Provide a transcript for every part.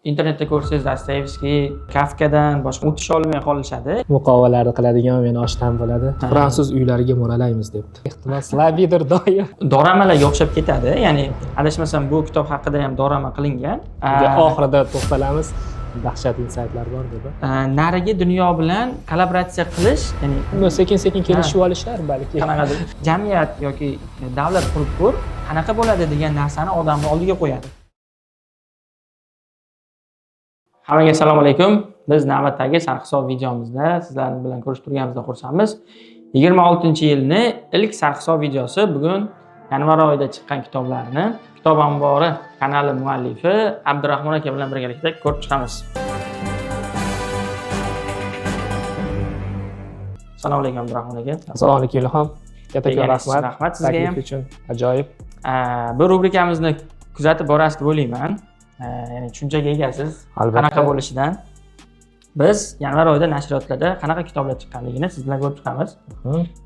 Internetda ko'rsangiz Dostoyevskiy, Kafkadan boshqa o'tish olmay qolishadi. Muqovalarni qiladigan meni oshtam bo'ladi. Fransuz uylariga mo'ralaymiz debdi. Ehtimol Slavidir doim. Doramalarga o'xshab ketadi. Ya'ni adashmasam bu kitob haqida ham dorama qilingan. Oxirida to'xtalamiz. Dahshatli saytlar bor dedi. Narigi dunyo bilan kollaboratsiya qilish, ya'ni sekin-sekin kelishib olishar balki. Qanaqadir jamiyat yoki davlat qurib ko'r, qanaqa bo'ladi degan narsani odamni oldiga qo'yadi. Hammaga assalomu alaykum. Biz navbatdagi sarhisob videomizda sizlar bilan ko'rishib turganimizda xursandmiz. 26-yilning ilk sarhisob videosi bugun yanvar oyida chiqqan kitoblarni Kitob ombori kanali muallifi Abdurahmon aka bilan birgalikda ko'rib chiqamiz. Assalomu alaykum Abdurahmon aka. Assalomu alaykum Ilhom. Katta rahmat. Rahmat sizga ham. Uchun ajoyib. Bu rubrikamizni kuzatib borasiz deb o'ylayman. Ya'ni tushunchaga egasiz. Qanaqa bo'lishidan. Biz yanvar oyida nashriyotlarda qanaqa kitoblar chiqqanligini siz bilan ko'rib chiqamiz.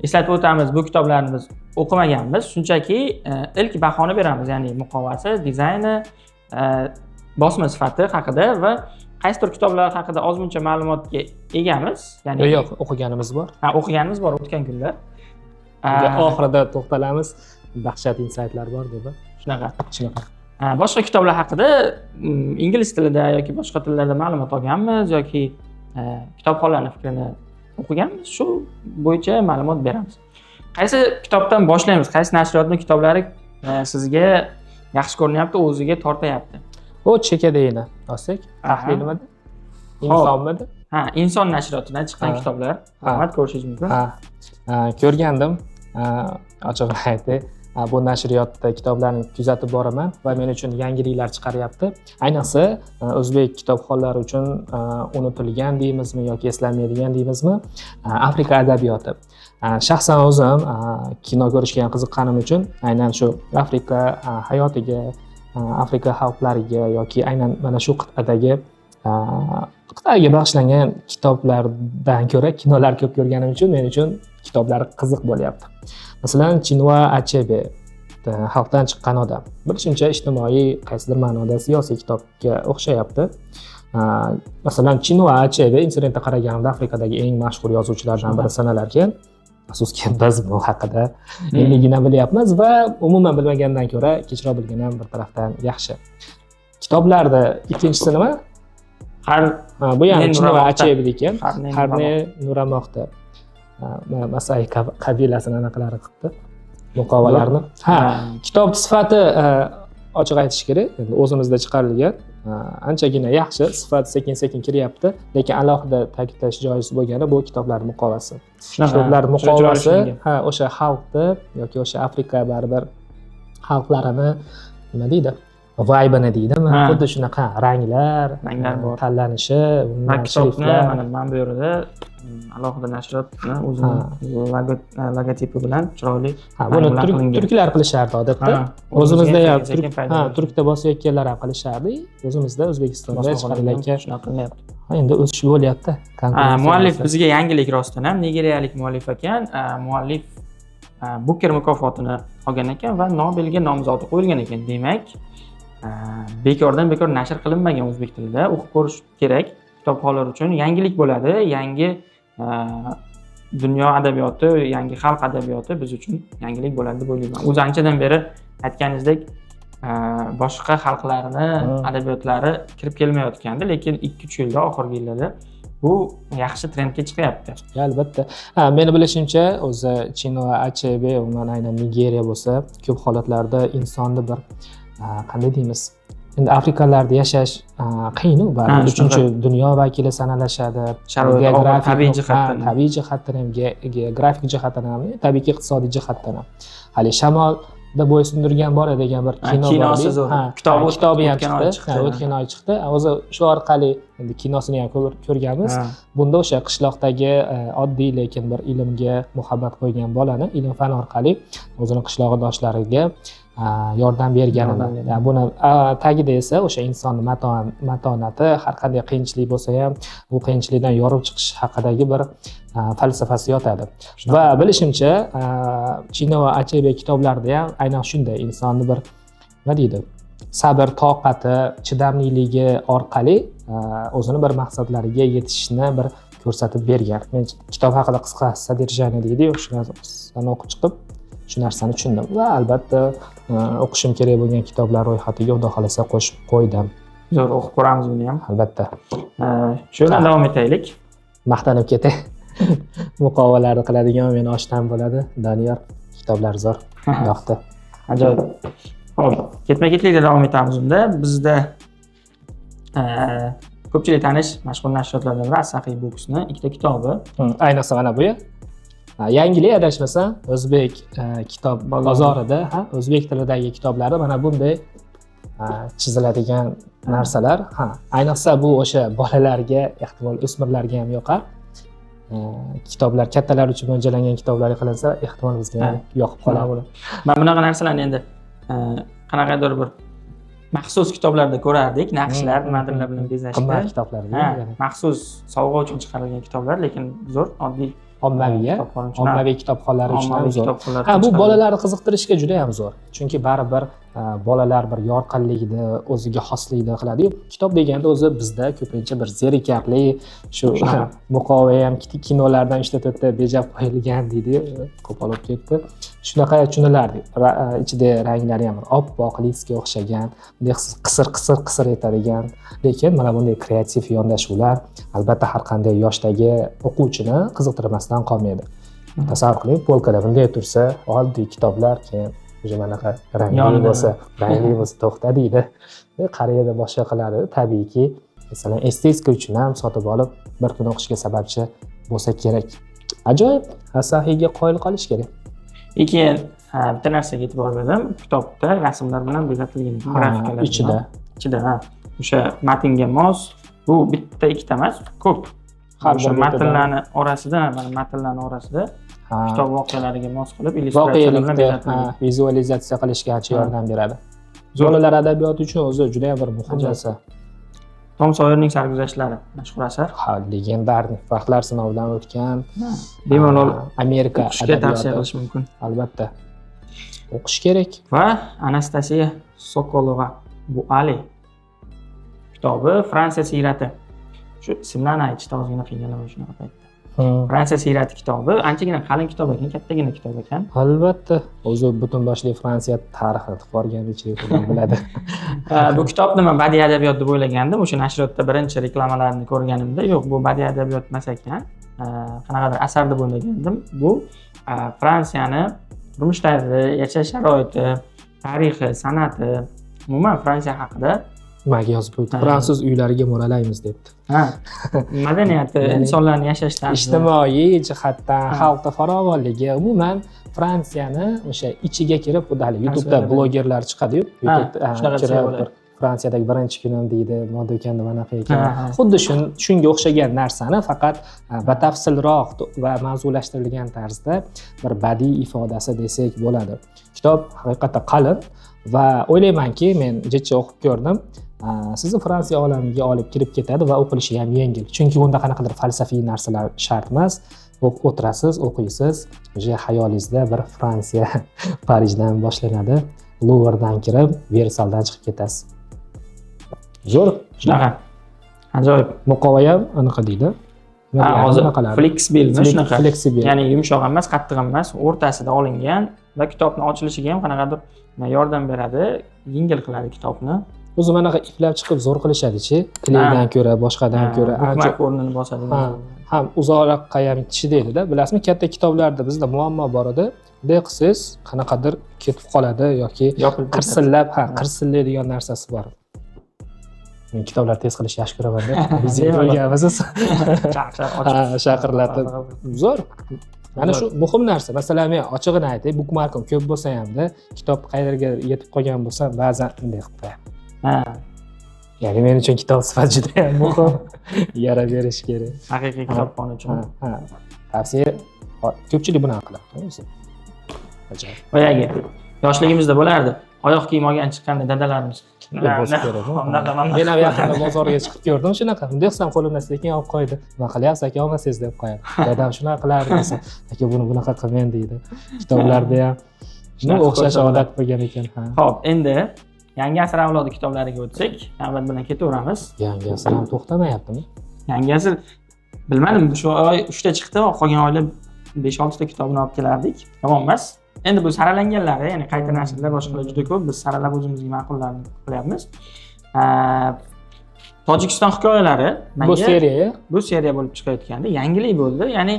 Eslatib o'tamiz, bu kitoblarni biz o'qimaganmiz. Shunchaki ilk bahoni beramiz, ya'ni muqovasi, dizayni, bosma sifati haqida va qaysi tur kitoblar haqida ozmuncha ma'lumotga egamiz. Ya'ni yo'q, o'qiganimiz bor. O'qiganimiz bor o'tgan kunlar. Oxirida to'xtalamiz. Dahshatli saytlar bor dedi. Shunaqa. Boshqa kitoblar haqida ingliz tilida yoki boshqa tillarda ma'lumot olganmiz yoki kitobxonlarning fikrini o'qiganmiz, shu bo'yicha ma'lumot beramiz. Qaysi kitobdan boshlaymiz? Qaysi nashriyotning kitoblari sizga yaxshi ko'rinyapti, o'ziga tortayapti? O chekadayni olsak, tahlil nimada? Insonmidi? Inson nashriyotidan chiqqan kitoblar. Rahmat, ko'rishingiz mumkin. Ko'rgandim. Ochig'ini aytay, bu nashriyotda kitoblarni kuzatib boraman va men uchun yangiliklar chiqaryapti. Ayniqsa o'zbek kitobxonlari uchun unutilgan deymizmi yoki eslanmaydigan deymizmi, Afrika adabiyoti. Shaxsan o'zim kino ko'rishga ham qiziqqanim uchun aynan shu Afrika hayotiga, Afrika xalqlariga yoki aynan mana shu qit'aga bag'ishlangan kitoblardan ko'ra kinolar ko'p ko'rganim uchun men uchun kitoblar qiziq bo'lyapti. Masalan, Chinua Achebe, xalqdan chiqqan odam. Bir shuncha ijtimoiy, qaysidir ma'noda siyosiy kitobga o'xshayapti. Masalan, Chinua Achebe internetda qaraganimda Afrikadagi eng mashhur yozuvchilardan biri sanalar ekan. Afsuski biz bu haqida endigina bilyapmiz va umuman bilmagandan ko'ra kechroq bilgan ham bir tarafdan yaxshi. Kitoblarda ikkinchisi nima? Bu ham Chinua Achebe ekan. Qarni nuramoqda. Masai qabilasini anaqalari qilibdi muqovalarni. Kitob sifati ochiq aytish kerak, endi o'zimizda chiqarilgan anchagina yaxshi, sifat sekin-sekin kiryapti, lekin alohida ta'kidlash joiz bo'lgani bu kitoblar muqovasi. Kitoblar muqovasi o'sha xalqni yoki o'sha Afrika baribir xalqlarini nima deydi? Vibe'ini deydimi? Xuddi shunaqa ranglar bor. Tanlanishi, kitobni mana bu yerda alohida nashriyotni o'zining logotipi bilan chiroyli. Buni turklar qilishardi odatda. O'zimizda ham turkda bosayotganlar ham qilishardi. O'zimizda O'zbekistonda chiqarilayotgan shunaqa qilyapti. Endi o'sish bo'lyapti. Muallif bizga yangilik rostdan ham nigeriyalik muallif ekan. Muallif Booker mukofotini olgan ekan va Nobelga nomzodi qo'yilgan ekan. Demak, bekordan bekor nashr qilinmagan o'zbek tilida, o'qib ko'rish kerak. Kitobxonlar uchun yangilik bo'ladi, yangi dunyo adabiyoti, yangi xalq adabiyoti biz uchun yangilik bo'ladi deb o'ylayman. O'zi anchadan beri aytganingizdek boshqa xalqlarni adabiyotlari kirib kelmayotgandi, lekin 2-3 yilda, oxirgi yillarda bu yaxshi trendga chiqyapti. Albatta. Meni bilishimcha, o'zi Chinua Achebe, umuman aynan Nigeriya bo'lsa, ko'p holatlarda insonni bir qanday deymiz? Endi Afrikalarda yashash qiyin-ku, baribir 3-dunyo vakili sanalashadi. Tabiiy jihatdan ham, geografik jihatdan ham, tabiiyki iqtisodiy jihatdan ham. Hali Shamolda bo'ysundirgan bor degan bir kino bor. Kitobi ham chiqdi. O'tgan oy chiqdi. O'zi shu orqali endi kinosini ham ko'rganmiz. Bunda o'sha qishloqdagi oddiy lekin bir ilmga muhabbat qo'ygan bolani ilm-fan orqali o'zini qishlog'idoshlariga yordam berganini. Buni tagida esa o'sha inson matonati, har qanday qiyinchilik bo'lsa ham bu qiyinchilikdan yorib chiqish haqidagi bir falsafasi yotadi. Va bilishimcha, Chinua Achebe kitoblarida ham aynan shunday insonni bir nima deydi? sabr, toqati, chidamliligi orqali o'zini bir maqsadlariga yetishishni bir ko'rsatib bergan. Men kitob haqida qisqa sodержание deydi-yu, shu narsani o'qib chiqib, shu narsani tushundim va albatta o'qishim kerak bo'lgan kitoblar ro'yxatiga xudo xolasa qo'shib qo'ydim. Zo'r, o'qib ko'ramiz buni ham. Albatta. Shu bilan davom etaylik. Maqtanib ketay. Muqovalarni qiladigan meni oshdan bo'ladi. Doniyor, kitoblar zo'r, yoqdi. Ajoyib. Xo'p, ketma-ketlikda davom etamiz unda. Bizda ko'pchilik tanish mashhur nashriyotlardan biri Asaxiy Books'ni ikkita kitobi. Ayniqsa mana bu. Yangilik adashmasam, o'zbek kitob bozorida, o'zbek tilidagi kitoblari mana bunday chiziladigan narsalar. Ayniqsa bu o'sha bolalarga, ehtimol o'smirlarga ham yoqar. Kitoblar kattalar uchun mo'ljallangan kitoblar qilinsa, ehtimol bizga yoqib qolar. Men bunaqa narsalarni endi qanaqadir bir maxsus kitoblarda ko'rardik, naqshlar, nimadirlar bilan bezashda. Qimmat kitoblar. Maxsus sovg'a uchun chiqarilgan kitoblar, lekin zo'r, oddiy ommaviy kitobxonlar uchun ham zo'r. Bu bolalarni qiziqtirishga juda ham zo'r. Chunki baribir bolalar bir yorqinlikni, o'ziga xoslikni qiladi. Kitob deganda o'zi bizda ko'pincha bir zerikarli, shu muqova ham kinolardan 3-4 ta bejab qo'yilgan deydi, qo'polib ketdi. Shunaqa tushunilardi. Ichida ranglari ham oppoq liskga o'xshagan, bunday qisir etadigan, lekin mana bunday kreativ yondashuvlar albatta har qanday yoshdagi o'quvchini qiziqtirmasdan qolmaydi. Tasavvur qiling, polkada bunday tursa, oddiy kitoblar, keyin o'sha manaqa rangli bo'lsa to'xta deydi. Qaraydi, boshqa qiladi. Tabiiyki, masalan, estetika uchun ham sotib olib bir kun o'qishga sababchi bo'lsa kerak. Ajoyib, Asahiyga qoyil qolish kerak. Keyin bitta narsaga e'tibor berdim. Kitobda rasmlar bilan bezatilgan grafikalar ichida o'sha matnga mos, bu bitta ikkita emas, ko'p. O'sha matnlarning orasida kitob voqealariga mos qilib illyustratsiyalar bilan bezatilgan. Vizualizatsiya qilishga ancha yordam beradi. Bolalar adabiyoti uchun o'zi juda ham bir muhim narsa. Tom Soyerning sarguzashtlari mashhur asar. Legendarniy, faxtlar sinovidan o'tgan. Bemalol Amerika adabiyoti tavsiya qilish mumkin. Albatta. O'qish kerak. Va Anastasiya Sokolova, bu Ali kitobi Fransiya siyrati. Shu ismlarni aytishda ozgina qiynalaman shunaqa paytda. Fransiya siyrati kitobi anchagina qalin kitob ekan, kattagina kitob ekan. Albatta, o'zi butun boshli Fransiya tarixini borganicha biladi. Bu kitobni men badiiy adabiyot deb o'ylagandim. O'sha nashriyotda birinchi reklamalarini ko'rganimda, yo'q, bu badiiy adabiyot emas ekan. Qanaqadir asar deb o'ylagandim. Bu Fransiyani turmushdagi yashash sharoiti, tarixi, san'ati, umuman Fransiya haqida yozib qo'ydi. Fransuz uylariga mo'ralaymiz debdi. Madaniyati, insonlarning yashash tarzi, ijtimoiy jihatdan, xalqda farovonligi, umuman Fransiyani o'sha ichiga kirib, hali YouTube'da blogerlar chiqadi-yu, YouTube'da Fransiyadagi birinchi kunim deydi, modo'kanda manaqa ekan. Xuddi shunga o'xshagan narsani faqat batafsilroq va mavzulashtirilgan tarzda bir badiiy ifodasi desak bo'ladi. Kitob haqiqatda qalin va o'ylaymanki, men jicha o'qib ko'rdim. Sizni Fransiya olamiga olib kirib ketadi va o'qilishi ham yengil. Chunki unda qanaqadir falsafiy narsalar shart emas. O'tirasiz, o'qiysiz, o'sha xayolingizda bir Fransiya Parijdan boshlanadi, Louvredan kirib, Versaldan chiqib ketasiz. Zo'r, shunaqa. Ajoyib. Muqova ham anaqa deydi. Hozir flexibilmi shunaqa. Flexibil. Ya'ni yumshoq emas, qattiq emas, o'rtasida olingan va kitobni ochilishiga ham qanaqadir yordam beradi, yengil qiladi kitobni. O'zi manaqa iplab chiqib zo'r qilishadi-chi, klaydan ko'ra, boshqadan ko'ra ancha o'rnini bosadi. Ham uzoqroqqa ham chidaydi-da. Bilasizmi, katta kitoblarda bizda muammo bor edi. Bunday qilsangiz qanaqadir ketib qoladi yoki qirsillaydigan narsasi bor. Men kitoblar tez qilish yaxshi ko'raman-da. Biz o'rganamiz. Chaqirlatib. Zo'r. Mana shu muhim narsa. Masalan, men ochig'ini aytay, bookmarkim ko'p bo'lsa hamda kitob qayerga yetib qolgan bo'lsa, ba'zan bunday qilib qo'yaman. Ya'ni men uchun kitob sifati juda ham muhim. Yara berish kerak. Haqiqiy kitobxon uchun. Tavsiya, ko'pchilik buni qiladi, o'zi. Ajoyib. Boyagi yoshligimizda bo'lardi. Oyoq kiyim olgan chiqqanda dadalarimiz. Men ham yaqinda bozorga chiqib ko'rdim shunaqa. Bunday qilsam qo'limdan sekin olib qo'ydi. Nima qilyapsiz aka, olmasangiz deb qo'yadi. Dadam shunaqa qilardi desa, aka buni bunaqa qilmang deydi. Kitoblarda ham shunga o'xshash odat bo'lgan ekan. Xo'p, endi yangi asr avlodi kitoblariga o'tsak, navbat bilan ketaveramiz. Yangi asr ham to'xtamayaptimi? Yangi asr bilmadim, shu oy 3 ta chiqdi, qolgan oylar 5-6 ta kitobni olib kelardik. Tamom emas. Endi bu saralanganlari, ya'ni qayta nashrlar boshqalar juda ko'p. Biz saralab o'zimizga ma'qullarni qilyapmiz. Tojikiston hikoyalari bu seriya bo'lib chiqayotgandi. Yangilik bo'ldi. Ya'ni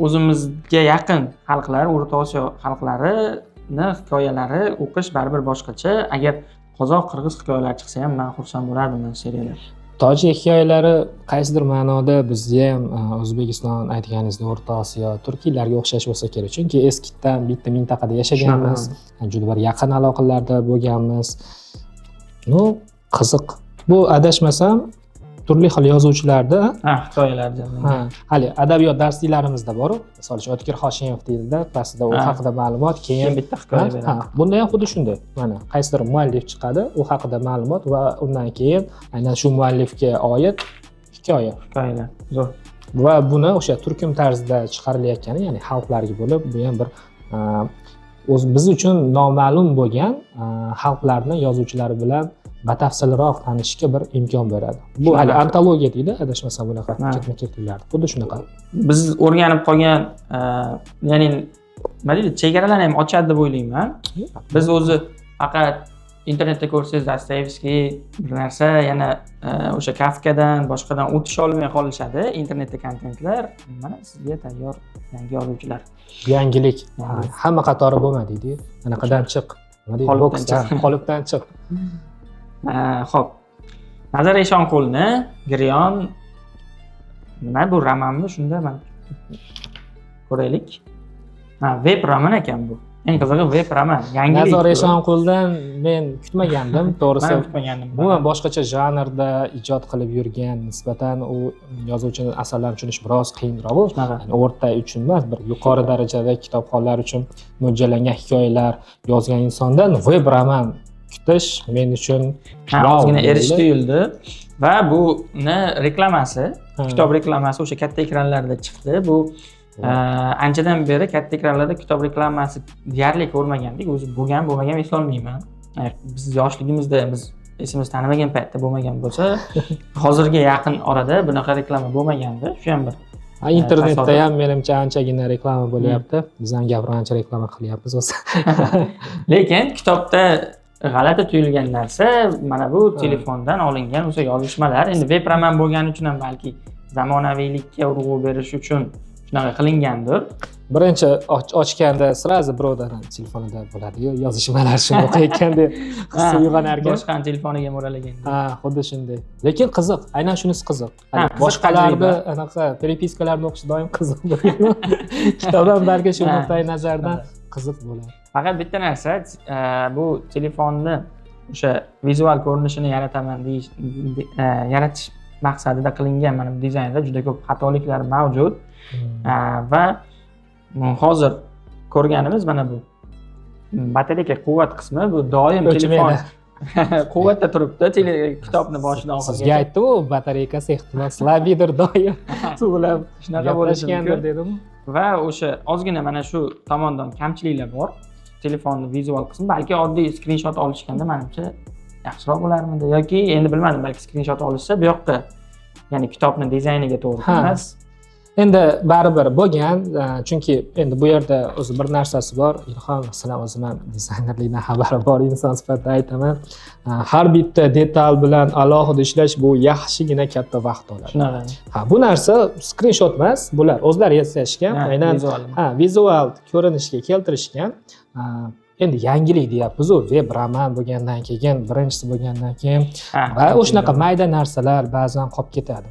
o'zimizga yaqin xalqlar, O'rta Osiyo xalqlarini hikoyalari o'qish baribir boshqacha. Agar qozoq, qirg'iz hikoyalari chiqsa ham men xursand bo'lardim bu seriyalar. Tojik hikoyalari qaysidir ma'noda bizga ham O'zbekiston aytganingizdek O'rta Osiyo, Turkiylarga o'xshash bo'lsa kerak. Chunki eskidan bitta mintaqada yashaganmiz, juda bir yaqin aloqalarda bo'lganmiz. Qiziq. Bu adashmasam turli xil yozuvchilarda hikoyalar hali adabiyot darsliklarimizda bor. Misol uchun O'tkir Hoshimov deydi-da, pastda u haqida ma'lumot, keyin bitta hikoya beradi. Bunda ham xuddi shunday. Mana qaysidir muallif chiqadi, u haqida ma'lumot va undan keyin aynan shu muallifga oid hikoyalar. Zo'r. Va buni o'sha turkum tarzida chiqarilayotgani, ya'ni xalqlarga bo'lib, bu ham bir biz uchun noma'lum bo'lgan xalqlarni yozuvchilari bilan batafsilroq tanishishga bir imkon beradi. Bu hali antologiya deydi, adashmasam bunaqa ketma-ketliklar. Xuddi shunaqa. Biz o'rganib qolgan, ya'ni nima deydi, chegaralarni ham ochadi deb o'ylayman. Biz o'zi faqat internetda ko'rsangiz Dostoyevskiy bir narsa, yana o'sha Kafkadan, boshqadan o'tish olmay qolishadi internetda kontentlar. Mana sizga tayyor yangi yozuvchilar. Yangilik. Hamma qatori bo'lmadiydi. Anaqadan chiq. Nima deydi? Qolipdan chiq. Xo'p. Nazar Eshonqulni Giryon nima bu romanmi? Shunda men ko'raylik. Web roman ekan bu. Eng qizig'i web roman. Yangilik. Nazar Eshonquldan men kutmagandim, to'g'risi. Men kutmagandim. Umuman boshqacha janrda ijod qilib yurgan, nisbatan u yozuvchining asarlarini tushunish biroz qiyinroq. Ya'ni o'rta uchun emas, bir yuqori darajada kitobxonlar uchun mo'ljallangan hikoyalar yozgan insondan web roman kutish men uchun ozgina erish tuyuldi va buni reklamasi, kitob reklamasi o'sha katta ekranlarda chiqdi. Bu anchadan beri katta ekranlarda kitob reklamasi deyarli ko'rmagandik. O'zi bo'lmagan eslolmayman. Biz yoshligimizda biz esimiz tanimagan paytda bo'lmagan bo'lsa, hozirga yaqin orada bunaqa reklama bo'lmagandi. Shu ham bir internetda ham menimcha anchagina reklama bo'lyapti. Biz ham gapirgancha reklama qilyapmiz o'zi. Lekin kitobda g'alati tuyulgan narsa mana bu telefondan olingan o'sha yozishmalar. Endi web roman bo'lgani uchun ham balki zamonaviylikka urg'u berish uchun shunaqa qilingandir. Birinchi ochganda sirazi birovdan telefonida bo'ladi-yu, yozishmalar shuni o'qiyotgan deb hissi uyg'onar ekan. Boshqaning telefoniga mo'ralagan. Xuddi shunday. Lekin qiziq, aynan shunisi qiziq. Boshqalarni anaqa peripiskalarni o'qish doim qiziq bo'ladi. Kitobdan balki shu nuqtai nazardan qiziq bo'ladi. Faqat bitta narsa, bu telefonni o'sha vizual ko'rinishini yarataman deyish, yaratish maqsadida qilingan mana bu dizaynda juda ko'p xatoliklar mavjud. Va hozir ko'rganimiz mana bu batareyka quvvat qismi, bu doim telefon quvvatda turibdi, kitobni boshidan oxirigacha. Sizga aytdim, u batareykasi ehtimol slabiydir, doim suvlab shunaqa bo'lishgandir dedim. Va o'sha ozgina mana shu tomondan kamchiliklar bor. Telefonni vizual qismi balki oddiy skrinshot olishganda menimcha yaxshiroq bo'larmidi yoki endi bilmadim, balki skrinshot olishsa bu yoqqa, ya'ni kitobning dizayniga to'g'ri emas. Endi baribir bo'lgan, chunki endi bu yerda o'zi bir narsasi bor. Ilhom, masalan, o'zim ham dizaynerlikdan xabarim bor inson sifatida aytaman. Har bitta detal bilan alohida ishlash bu yaxshigina katta vaqt oladi. Shunaqa. Bu narsa skrinshot emas, bular o'zlari yasashgan, aynan vizual ko'rinishga keltirishgan. Endi yangilik deyapmiz, u web roman bo'lgandan keyin, birinchisi bo'lgandan keyin va o'shanaqa mayda narsalar ba'zan qolib ketadi.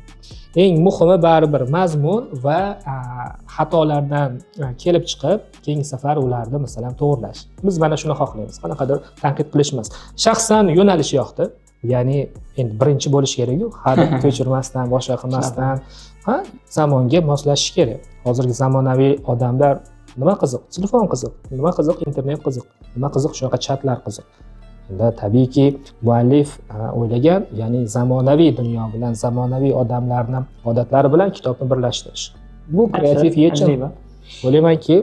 Eng muhimi baribir mazmun va xatolardan kelib chiqib, keyingi safar ularni masalan to'g'rilash. Biz mana shuni xohlaymiz. Qanaqadir tanqid qilish emas. Shaxsan yo'nalish yoqdi. Ya'ni endi birinchi bo'lish kerak-ku, har ko'chirmasdan, boshqa qilmasdan, zamonga moslashish kerak. Hozirgi zamonaviy odamlar nima qiziq? Telefon qiziq. Nima qiziq? Internet qiziq. Nima qiziq? Shunaqa chatlar qiziq. Endi tabiiyki muallif o'ylagan, ya'ni zamonaviy dunyo bilan, zamonaviy odamlarning odatlari bilan kitobni birlashtirish. Bu kreativ yechim. O'ylaymanki,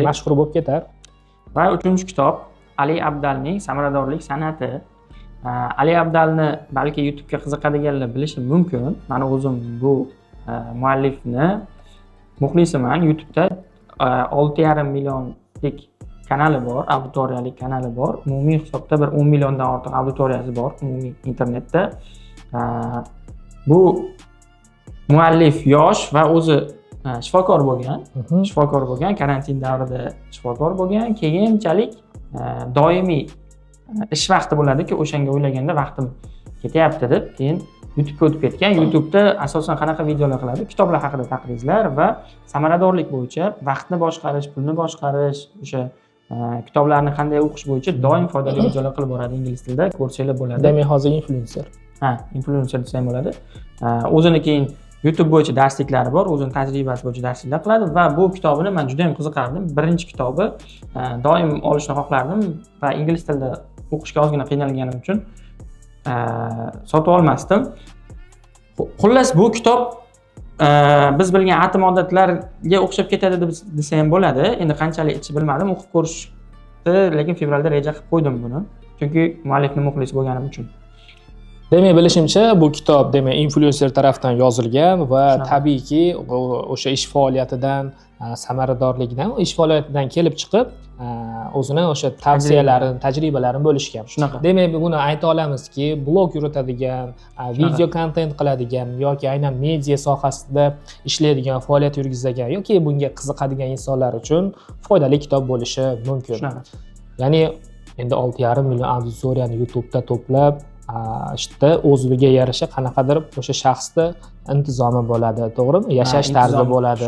mashhur bo'lib ketar. Va 3-kitob Ali Abdalning samaradorlik san'ati. Ali Abdalni balki YouTube'ga qiziqadiganlar bilishi mumkin. Meni o'zim bu muallifni muxlisiman. YouTube'da 6,5 millionlik kanali bor, auditoriyali kanali bor. Umumiy hisobda bir 10 milliondan ortiq auditoriyasi bor umumiy internetda. Bu muallif yosh va o'zi shifokor bo'lgan, karantin davrida shifokor bo'lgan. Keyinchalik doimiy ish vaqti bo'ladi-ki, o'shanga o'ylaganda vaqtim ketyapti deb, keyin YouTube'ga o'tib ketgan. YouTube'da asosan qanaqa videolar qiladi? Kitoblar haqida taqrizlar va samaradorlik bo'yicha vaqtni boshqarish, pulni boshqarish, o'sha kitoblarni qanday o'qish bo'yicha doim foydali videolar qilib boradi ingliz tilida, ko'rsanglar bo'ladi. Demak, hozir influencer. Influencer desam bo'ladi. O'zini keyin YouTube bo'yicha darsliklari bor, o'zini tajribasi bo'yicha darsliklar qiladi va bu kitobini men juda ham qiziqardim. Birinchi kitobi, doim olishni xohlardim va ingliz tilida o'qishga ozgina qiynalganim uchun sotib olmasdim. Xullas, bu kitob biz bilgan atom odatlarga o'xshab ketadi deb desa ham bo'ladi. Endi qanchalik ichi bilmadim, o'qib ko'rishni, lekin fevralda reja qilib qo'ydim buni. Chunki muallifning muxlisi bo'lganim uchun. Demak, bilishimcha bu kitob influencer tarafdan yozilgan va tabiiyki o'sha ish faoliyatidan, samaradorlikdan, ish faoliyatidan kelib chiqib, o'zini o'sha tavsiyalarini, tajribalarini bo'lishgan. Shunaqa. Demak, buni ayta olamizki, blog yuritadigan, video kontent qiladigan yoki aynan media sohasida ishlaydigan, faoliyat yurgizadigan yoki bunga qiziqadigan insonlar uchun foydali kitob bo'lishi mumkin. Shunaqa. Ya'ni endi 6,5 million auditoriyani YouTube'da to'plab, işte o'ziga yarasha qanaqadir o'sha shaxsda intizomi bo'ladi, to'g'rimi? Yashash tarzi bo'ladi,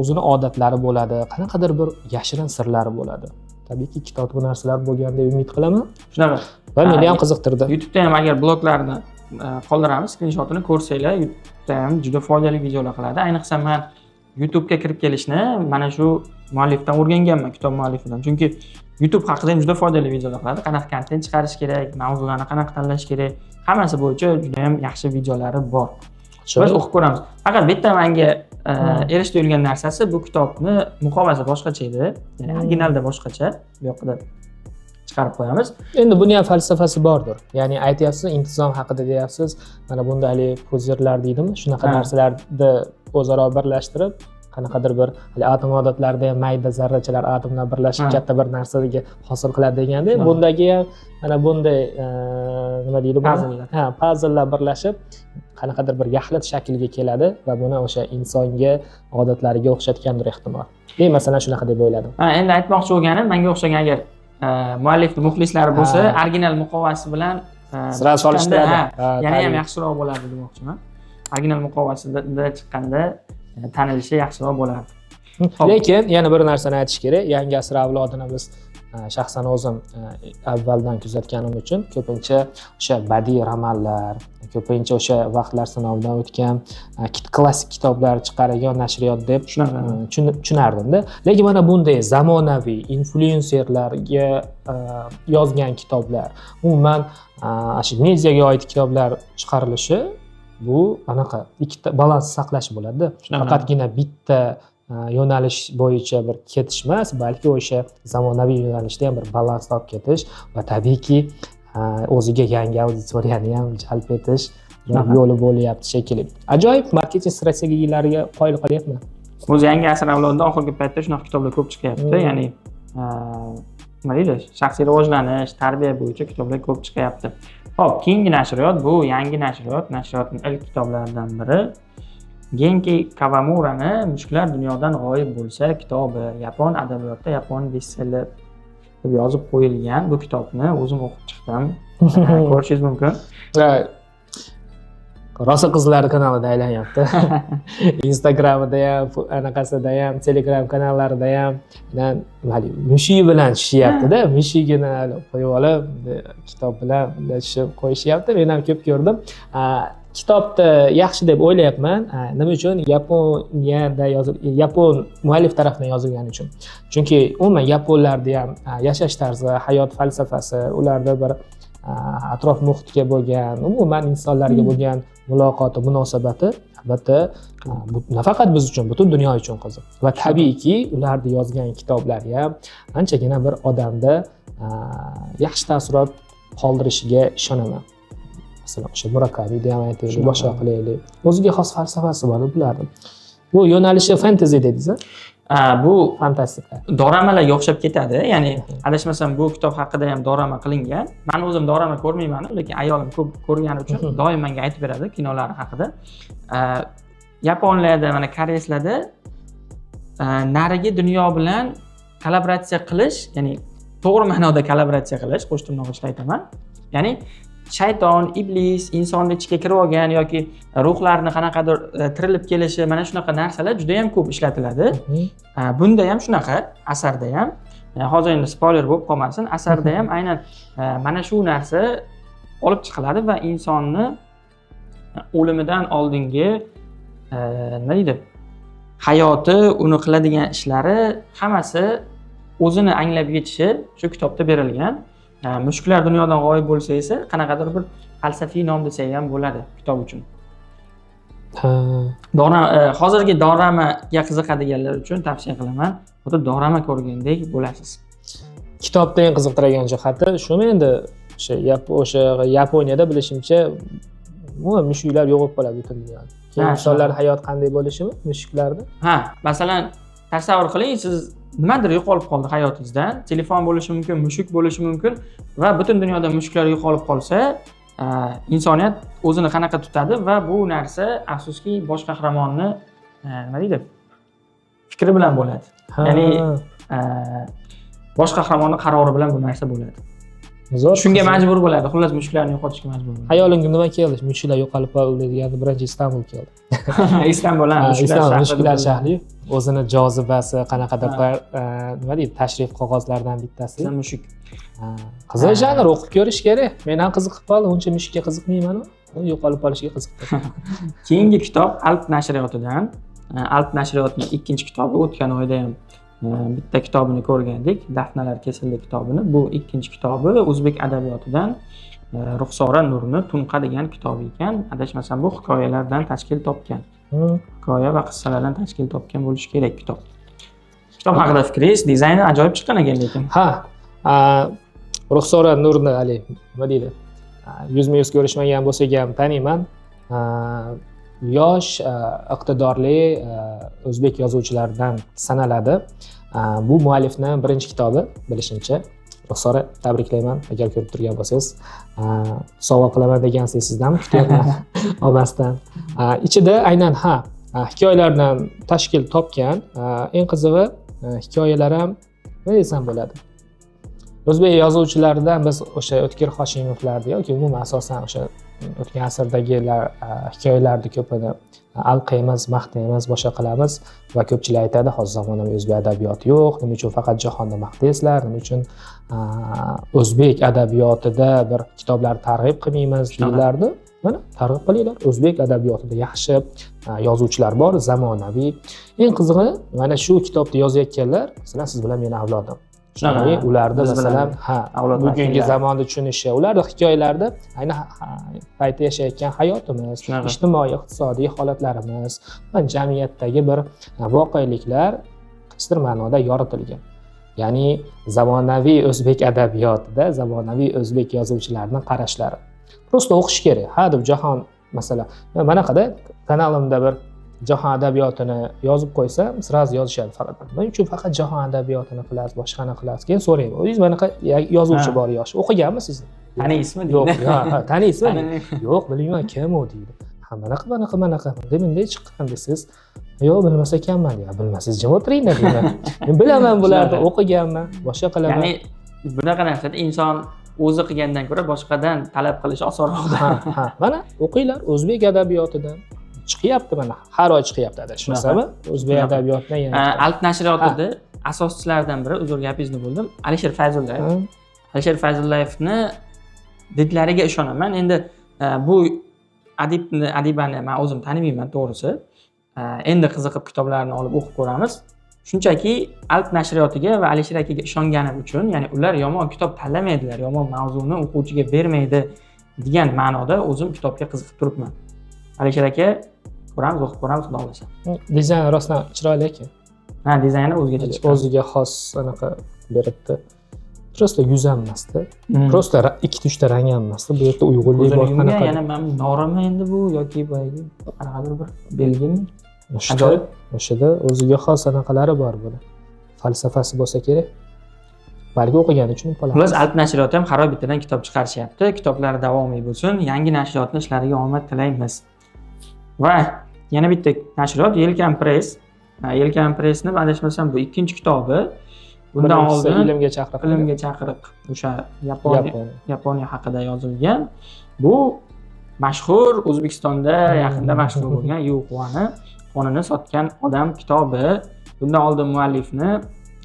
o'zini odatlari bo'ladi, qanaqadir bir yashirin sirlari bo'ladi. Tabiiyki kitob bu narsalar bo'lgan deb umid qilaman. Shunaqa. Va meni ham qiziqtirdi. YouTube'da ham agar bloglarni qoldiramiz, screenshotini ko'rsanglar, YouTube'da ham juda foydali videolar qiladi. Ayniqsa men YouTube'ga kirib kelishni mana shu muallifdan o'rganganman, kitob muallifidan. Chunki YouTube haqida juda foydali videolar qiladi. Qanaqa kontent chiqarish kerak, mavzularni qanaqa tanlash kerak, hammasi bo'yicha juda ham yaxshi videolari bor. Biz o'qib ko'ramiz. Faqat bitta menga erishib yurgan narsasi, bu kitobni muqovasi boshqacha edi. Ya'ni originalda boshqacha. Bu yoqda chiqarib qo'yamiz. Endi buni ham falsafasi bordir. Ya'ni aytyapsiz, intizom haqida deyapsiz. Mana bunda pozerlar deydimi? Shunaqa narsalarni o'zaro birlashtirib, qanaqadir bir atom odatlarida ham mayda zarrachalar atomlar birlashib katta bir narsaga hosil qiladi deganda, bundagi ham mana bunday nima deydi buni? Puzzlelar birlashib qanaqadir bir yaxlit shaklga keladi va buni o'sha insonga, odatlariga o'xshatgandir ehtimol. Masalan shunaqa deb o'yladim. Endi aytmoqchi bo'lganim, menga o'xshagan agar muallifning muxlislari bo'lsa, original muqovasi bilan sira solishtiradi. Yana ham yaxshiroq bo'ladi demoqchiman. Original muqovasida chiqqanda tanilishi yaxshiroq bo'lardi. Lekin yana bir narsani aytish kerak. Yangi asr avlodini biz shaxsan o'zim avvaldan kuzatganim uchun ko'pincha o'sha badiiy romanlar, ko'pincha o'sha vaqtlar sinovidan o'tgan klassik kitoblar chiqargan nashriyot deb tushunardim-da. Lekin mana bunday zamonaviy influenserlarga yozgan kitoblar, umuman shu mediaga oid kitoblar chiqarilishi bu anaqa ikkita balans saqlash bo'ladi. Faqatgina bitta yo'nalish bo'yicha bir ketish emas, balki o'sha zamonaviy yo'nalishda ham bir balans topib ketish va tabiiyki o'ziga yangi auditoriyani ham jalb etish yo'li bo'lyapti shekilli. Ajoyib marketing strategiyalariga qoyil qolyapman. O'zi yangi asr avlodida oxirgi paytda shunaqa kitoblar ko'p chiqyapti. Ya'ni nima deydi? Shaxsiy rivojlanish, tarbiya bo'yicha kitoblar ko'p chiqyapti. Xo'p, keyingi nashriyot bu yangi nashriyot, nashriyotning ilk kitoblaridan biri Genki Kawamurani Mushuklar dunyodan g'oyib bo'lsa kitobi. Yapon adabiyotida yapon bestseller deb yozib qo'yilgan bu kitobni o'zim o'qib chiqdim. Ko'rishingiz mumkin. Rosa qizlar kanalida aylanyapti. Instagramida ham, anaqasida ham, Telegram kanallarida ham mushuk bilan tushishyapti-da, mushugini qo'yib olib, kitob bilan tushib qo'yishyapti. Men ham ko'p ko'rdim. Kitobni yaxshi deb o'ylayapman. Nima uchun? Yaponiyada Yapon muallif tomonidan yozilgani uchun. Chunki umuman yaponlarda ham yashash tarzi, hayot falsafasi, ularda bir atrof muhitga bo'lgan, umuman insonlarga bo'lgan muloqoti, munosabati albatta nafaqat biz uchun, butun dunyo uchun qiziq. Va tabiiyki, ularni yozgan kitoblari ham anchagina bir odamda yaxshi taassurot qoldirishiga ishonaman. Masalan, o'sha Murakami degan aytaylik, boshqa qilaylik. O'ziga xos falsafasi bor bularning. Bu yo'nalishi fantasy dedingiz. Bu Fantastika. doramalarga o'xshab ketadi. Ya'ni adashmasam bu kitob haqida ham dorama qilingan. Men o'zim dorama ko'rmayman, lekin ayolim ko'p ko'rgani uchun doim menga aytib beradi kinolari haqida. Yaponlarda, mana koreyslarda narigi dunyo bilan kollaboratsiya qilish, ya'ni to'g'ri ma'noda kollaboratsiya qilish, qo'sh tirnoq ichida aytaman. Ya'ni shayton, iblis insonni ichiga kirib olgan yoki ruhlarni qanaqadir tirilib kelishi, mana shunaqa narsalar juda ham ko'p ishlatiladi. Bunda ham shunaqa, asarda ham. Hozir endi spoiler bo'lib qolmasin, asarda ham aynan mana shu narsa olib chiqiladi va insonni o'limidan oldingi nima deydi? Hayoti, uni qiladigan ishlari hammasi o'zini anglab yetishi shu kitobda berilgan. Mushuklar dunyodan g'oyib bo'lsa esa qanaqadir bir falsafiy nom desak ham bo'ladi kitob uchun. Hozirgi doramaga qiziqadiganlar uchun tavsiya qilaman. Xuddi dorama ko'rgandek bo'lasiz. Kitobda eng qiziqtirgan jihati shumi endi o'sha Yaponiyada bilishimcha mushuklar yo'q bo'lib qoladi butun dunyoda. Keyin insonlar hayot qanday bo'lishimi mushuklarda? Masalan, tasavvur qiling, siz nimadir yo'qolib qoldi hayotingizdan. Telefon bo'lishi mumkin, mushuk bo'lishi mumkin va butun dunyoda mushuklar yo'qolib qolsa, insoniyat o'zini qanaqa tutadi va bu narsa afsuski bosh qahramonni nima deydi? Fikri bilan bo'ladi. Ya'ni bosh qahramonning qarori bilan bu narsa bo'ladi. Shunga majbur bo'ladi. Xullas mushuklarni yo'qotishga majbur bo'ladi. Hayolimga nima keldi? Mushuklar yo'qolib qoldi deganda birinchi Istanbul keldi. Istanbul ham mushuklar shahri. O'zini jozibasi qanaqadir nima deydi? Tashrif qog'ozlaridan bittasi. Mushuk. Qiziq janr, o'qib ko'rish kerak. Men ham qiziqib qoldim. Uncha mushukka qiziqmayman-ku. Yo'qolib qolishiga qiziqdim. Keyingi kitob Alp nashriyotidan. Alp nashriyotining ikkinchi kitobi, o'tgan oyda ham bitta kitobini ko'rgandik, Dafnalar kesildi kitobini. Bu ikkinchi kitobi o'zbek adabiyotidan Ruxsora Nurni Tunqa degan kitob ekan. Adashmasam bu hikoyalardan tashkil topgan. Hikoya va qissalardan tashkil topgan bo'lishi kerak kitob. Kitob haqida fikringiz, dizayni ajoyib chiqqan ekan lekin. Ruxsora Nurni nima deydi? Yuzma-yuz ko'rishmagan bo'lsak ham taniyman. Yosh, iqtidorli o'zbek yozuvchilaridan sanaladi. Bu muallifning birinchi kitobi bilishimcha. Ruxsora, tabriklayman agar ko'rib turgan bo'lsangiz. Sovg'a qilaman degansiz sizdan kutyapman olmasdan. Ichida aynan hikoyalardan tashkil topgan. Eng qizig'i hikoyalar ham nima desam bo'ladi? O'zbek yozuvchilaridan biz o'sha O'tkir Hoshimovlarni yoki umuman asosan o'sha o'tgan asrdagilar hikoyalarni ko'pini alqaymiz, maqtaymiz, boshqa qilamiz va ko'pchilik aytadi, hozir zamonaviy o'zbek adabiyoti yo'q, nima uchun faqat jahonda maqtaysizlar, nima uchun o'zbek adabiyotida bir kitoblar targ'ib qilmaymiz deylardi. Mana targ'ib qilinglar. O'zbek adabiyotida yaxshi yozuvchilar bor, zamonaviy. Eng qizig'i, mana shu kitobni yozayotganlar, masalan, siz bilan meni avlodim. Shunaqa, ularda masalan, bugungi zamonni tushunishi, ularning hikoyalarida aynan paytda yashayotgan hayotimiz, ijtimoiy, iqtisodiy holatlarimiz va jamiyatdagi bir voqeliklar qisqir ma'noda yoritilgan. Ya'ni zamonaviy o'zbek adabiyotida zamonaviy o'zbek yozuvchilarining qarashlari. Prosta o'qish kerak. Deb jahon masalan, manaqada kanalimda bir jahon adabiyotini yozib qo'ysam, sразу yozishadi faqat. Men uchun faqat jahon adabiyotini qilasiz, boshqani qilasiz. Keyin so'rayman. O'zingiz manaqa yozuvchi bor yosh. O'qiganmi siz? Taniysizmi? Yo'q, taniysizmi? Yo'q, bilmayman kim u deydi. Manaqa. Bunday chiqqan desiz. Yo'q, bilmas ekanman deya. Bilmasangiz jim o'tiringlar deyman. Men bilaman bularni, o'qiganman, boshqa qilaman. Ya'ni bunaqa narsada inson o'zi qilgandan ko'ra boshqadan talab qilish osonroqdir. Mana o'qinglar o'zbek adabiyotidan. Chiqyapti mana, har oy chiqyapti adashmasam, o'zbek adabiyotidan yana. Alp nashriyotida asoschilaridan biri, uzr gapingizni bo'ldim, Alisher Fayzullayev. Alisher Fayzullayevni didlariga ishonaman. Endi bu adibani men o'zim tanimayman, to'g'risi. Endi qiziqib kitoblarini olib o'qib ko'ramiz. shunchaki Alp nashriyotiga va Alisher akaga ishonganim uchun, ya'ni ular yomon kitob tanlamaydilar, yomon mavzuni o'quvchiga bermaydi degan ma'noda o'zim kitobga qiziqib turibman. Alisher aka, ko'ramiz, o'qib ko'ramiz, xudo xolasa. Dizayn rostdan chiroyli ekan. Ha, dizayni o'zgacha chiqqan. O'ziga xos anaqa beribdi. Prosta yuz ham emasdi. Prosta 2-3 ta rang ham emasdi. Bu yerda uyg'unlik bor qanaqa. Yana men norimi endi bu yoki boyagi qanaqadir bir belgimi? Ajoyib. O'shada o'ziga xos anaqalari bor buni. Falsafasi bo'lsa kerak. Balki o'qigani uchun bo'ladi. Xullas, Alp nashriyoti ham xarob bittadan kitob chiqarishyapti. Kitoblari davomiy bo'lsin. Yangi nashriyotning ishlariga omad tilaymiz. Va yana bitta nashriyot Yelkan Press. Yelkan Pressning adashmasam bu ikkinchi kitobi. Bundan oldin Ilmga chaqiriq o'sha Yaponiya haqida yozilgan. Bu mashhur O'zbekistonda yaqinda mashhur bo'lgan Yuxuani qonini sotgan odam kitobi. Bundan oldin muallifni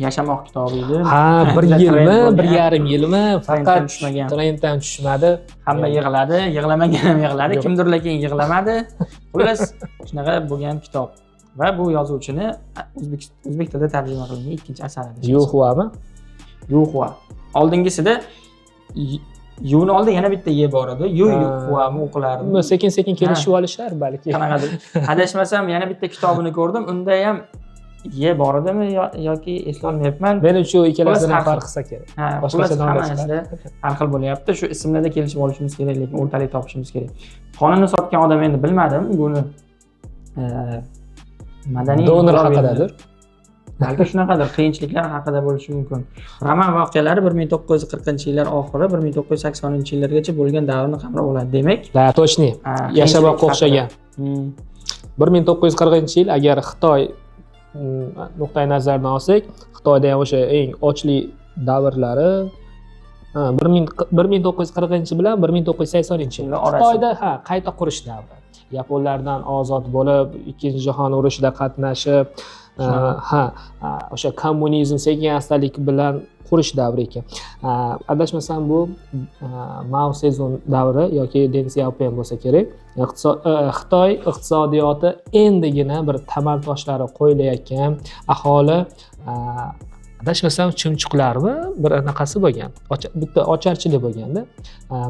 Yashamoq kitobi edi. Ha, 1 yilmi, 1,5 yilmi faqat trenddan tushmadi. Hamma yig'ladi, yig'lamagan ham yig'ladi, kimdir lekin yig'lamadi. Xullas, shunaqa bo'lgan kitob. Va bu yozuvchini o'zbek tilida tarjima qilingan ikkinchi asari. Yuxuami? Yuxua. Oldingisida Yu'ni oldida yana bitta ye bor edi. Yuxuami o'qilardi. Sekin-sekin kelishib olishar balki. Qanaqadir. Adashmasam yana bitta kitobini ko'rdim. Unda ham ye bor edimi yoki eslolmayapman. Menimcha ikkalasidan farq qilsa kerak. Boshqacha nomlashda har xil bo'lyapti. Shu ismlarda kelishib olishimiz kerak, lekin o'rtalik topishimiz kerak. Qonunni sotgan odam endi bilmadim. Buni madaniy donor haqidadir. Balki shunaqadir qiyinchiliklar haqida bo'lishi mumkin. Roman voqealari 1940-yillar oxiri 1980-yillargacha bo'lgan davrni qamrab oladi. Demak, точно. Yashamoqqa o'xshagan. 1940-yil agar Xitoy nuqtai nazaridan olsak, Xitoyda ham o'sha eng ochlik davrlari 1940 bilan 1980-yil Xitoyda qayta qurish davri. Yaponlardan ozod bo'lib, Ikkinchi jahon urushida qatnashib, o'sha kommunizm sekin-astalik bilan qurish davri ekan. Adashmasam bu Mao Zedong davri yoki Deng Xiaoping bo'lsa kerak. Xitoy iqtisodiyoti endigina bir tamal toshlari qo'yilayotgan, aholi adashmasam chumchuqlarmi bir anaqasi bo'lgan. Bitta ocharchilik bo'lganda,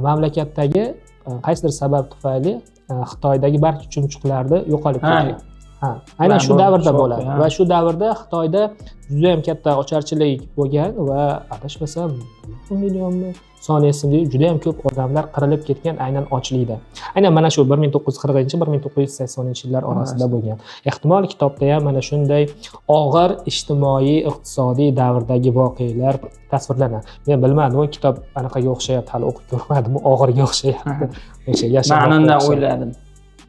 mamlakatdagi qaysidir sabab tufayli Xitoydagi barcha chumchuqlarni yo'qolib ketgan. Aynan shu davrda bo'ladi va shu davrda Xitoyda juda ham katta ocharchilik bo'lgan va adashmasam 1 millionmi soni esimda juda ham ko'p odamlar qirilib ketgan aynan ochlikda. Aynan mana shu 1940-1980-yillar orasida bo'lgan. Ehtimol kitobda ham mana shunday og'ir ijtimoiy, iqtisodiy davrdagi voqealar tasvirlanadi. Men bilmadim, u kitob anaqaga o'xshayapti, hali o'qib ko'rmadim, og'irga o'xshayapti. O'sha Yashamoqqa. Men undan o'yladim.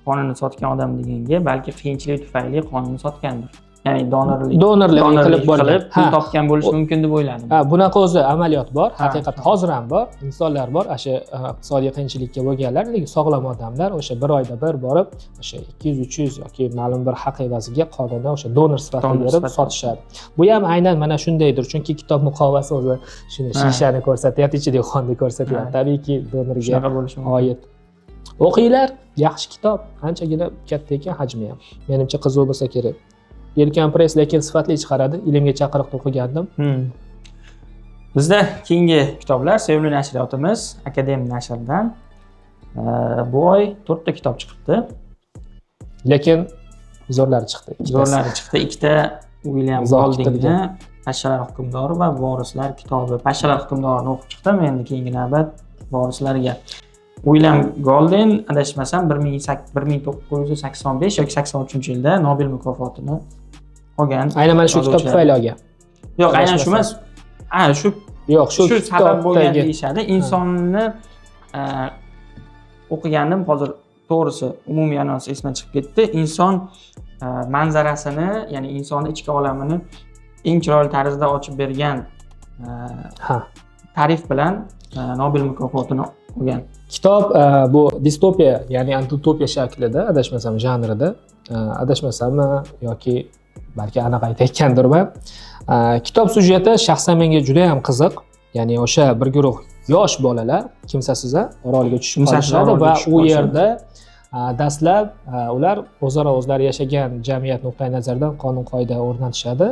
Qonunni sotgan odam deganga balki qiyinchilik tufayli qonunni sotgandir. Ya'ni donorlik qilib pul topgan bo'lishi mumkin deb o'yladim. Bunaqa o'zi amaliyot bor, haqiqat hozir ham bor. Insonlar bor, o'sha iqtisodiy qiyinchilikka bo'lganlar, lekin sog'lom odamlar o'sha bir oyda bir borib, o'sha 200-300 yoki ma'lum bir haq evaziga qonundan o'sha donor sifatida berib sotishadi. Bu ham aynan mana shundaydir, chunki kitob muqovasi o'zi shuni shishani ko'rsatyapti, ichidagi qonni ko'rsatyapti. Tabiiyki donorga oid. O'qinglar, yaxshi kitob, anchagina katta ekan hajmi ham. Menimcha qiziq bo'lsa kerak. Yelkan Press lekin sifatli chiqaradi. Ilmga chaqiriqda o'qigandim. Bizda keyingi kitoblar sevimli nashriyotimiz Akadem nashrdan bu oy 4 ta kitob chiqibdi. Lekin zo'rlari chiqdi. Zo'rlari chiqdi. Ikkita William Goldingni Pashshalar hukmdori va vorislar kitobi. Pashshalar hukmdorini o'qib chiqdim. Endi keyingi navbat vorislarga. William Golding adashmasam 1985 yoki 83-yilda Nobel mukofotini olgan. Aynan mana shu kitob tufayli olgan. Yo'q, aynan shu emas. Shu sabab bo'lgan deyishadi. Insonni o'qigandim hozir to'g'risi umumiy anons esdan chiqib ketdi. Inson manzarasini, ya'ni insonni ichki olamini eng chiroyli tarzda ochib bergan ta'rif bilan Nobel mukofotini olgan. Kitob bu distopiya, ya'ni antiutopiya shaklida, adashmasam janrida, adashmasammi yoki balki aniq aytayotgandirman. Kitob syujeti shaxsan menga juda ham qiziq. Ya'ni o'sha bir guruh yosh bolalar kimsasiz orolga tushib qolishadi va u yerda dastlab ular o'zaro o'zlari yashagan jamiyat nuqtai nazaridan qonun qoida o'rnatishadi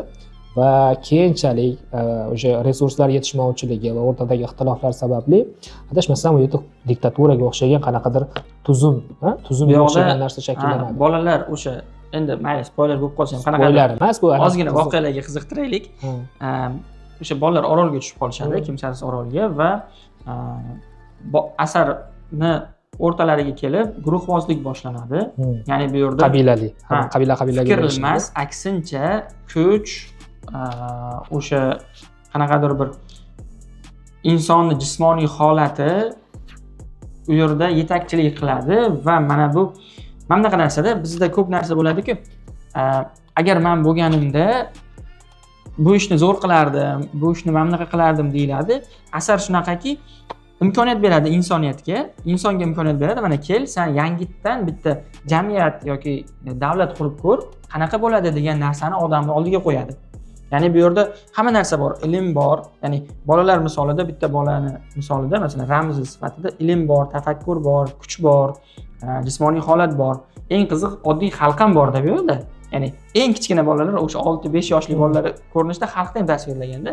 va keyinchalik o'sha resurslar yetishmovchiligi va o'rtadagi ixtiloflar sababli adashmasam u yerda diktaturaga o'xshagan qanaqadir tuzumga o'xshagan narsa shakllanadi. Bolalar o'sha endi mayli spoiler bo'lib qolsa ham Spoiler emas bu, ozgina voqealarga qiziqtiraylik. O'sha bolalar orolga tushib qolishadi, kimsasiz orolga va asarni o'rtalariga kelib guruhvozlik boshlanadi. Ya'ni bu yerda qabila fikr emas, aksincha kuch o'sha qanaqadir bir insonni jismoniy holati u yerda yetakchilik qiladi va mana bunaqa narsada bizda ko'p narsa bo'ladi-ku. Agar men bo'lganimda bu ishni zo'r qilardim, bu ishni bunaqa qilardim deyiladi. Asar shunaqaki, imkoniyat beradi insonga imkoniyat beradi. Mana kel, sen yangitdan bitta jamiyat yoki davlat qurib ko'r, qanaqa bo'ladi degan narsani odamning oldiga qo'yadi. Ya'ni bu yerda hamma narsa bor, ilm bor. Ya'ni bolalar misolida bitta bolani misolida masalan ramzi sifatida ilm bor, tafakkur bor, kuch bor, jismoniy holat bor. Eng qiziq oddiy xalq ham bor deb bu yerda. Ya'ni eng kichkina bolalar o'sha 6-5 yoshli bolalar ko'rinishda xalqni ham tasvirlaganda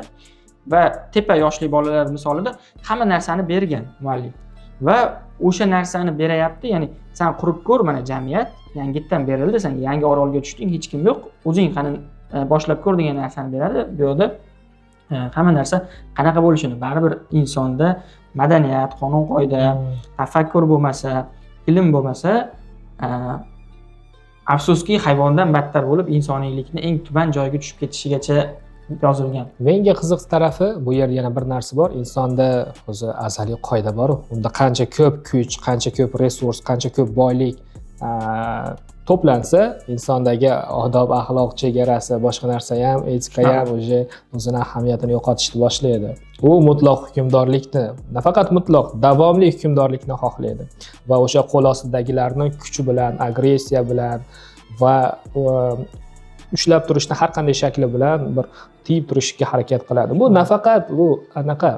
va tepa yoshli bolalar misolida hamma narsani bergan muallif. Va o'sha narsani berayapti, ya'ni sen qurib ko'r, mana jamiyat yangitdan berildi, sen yangi orolga tushding, hech kim yo'q, o'zing qani boshlab ko'r degan narsani beradi. Bu yerda hamma narsa qanaqa bo'lishini, baribir insonda madaniyat, qonun-qoida, tafakkur bo'lmasa, ilm bo'lmasa, afsuski hayvondan battar bo'lib insoniylikni eng tuban joyga tushib ketishigacha yozilgan. Menga qiziq tarafi, bu yerda yana bir narsa bor. Insonda o'zi azaliy qoida bor. Unda qancha ko'p kuch, qancha ko'p resurs, qancha ko'p boylik to'plansa, insondagi odob, axloq chegarasi, boshqa narsa ham, etika ham o'zini ahamiyatini yo'qotishni boshlaydi. U mutlaq hukmdorlikni, nafaqat mutlaq, davomli hukmdorlikni xohlaydi va o'sha qo'l ostidagilarning kuchi bilan, agressiya bilan va ushlab turishni har qanday shakli bilan bir tiyib turishga harakat qiladi. Bu nafaqat bu anaqa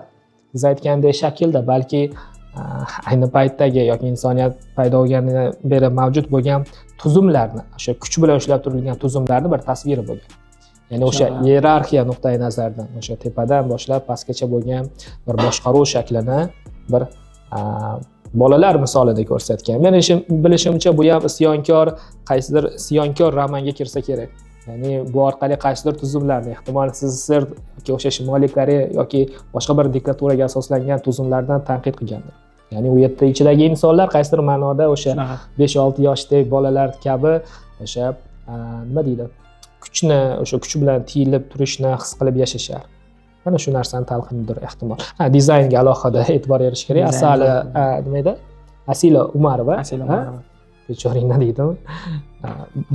siz aytgandek shaklda, balki ayni paytdagi yoki insoniyat paydo bo'lganidan beri mavjud bo'lgan tuzumlarni, o'sha kuch bilan ushlab turilgan tuzumlarni bir tasviri bo'lgan. Ya'ni o'sha iyerarxiya nuqtai nazaridan, o'sha tepadan boshlab pastgacha bo'lgan bir boshqaruv shaklini bir bolalar misolida ko'rsatgan. Men bilishimcha bu ham qaysidir isyonkor romanga kirsa kerak. Ya'ni bu orqali qaysidir tuzumlarni, ehtimol SSSR yoki o'sha Shimoliy Koreya yoki boshqa bir diktaturaga asoslangan tuzumlardan tanqid qilgandir. Ya'ni u yerda ichidagi insonlar qaysidir ma'noda o'sha 5-6 yoshdagi bolalar kabi o'sha nima deydi? O'sha kuch bilan tiyilib turishni his qilib yashashar. Mana shu narsani talqinidir ehtimol. Dizaynga alohida e'tibor berish kerak. Nima edi? Asila Umarova. Bechoringni deydimi?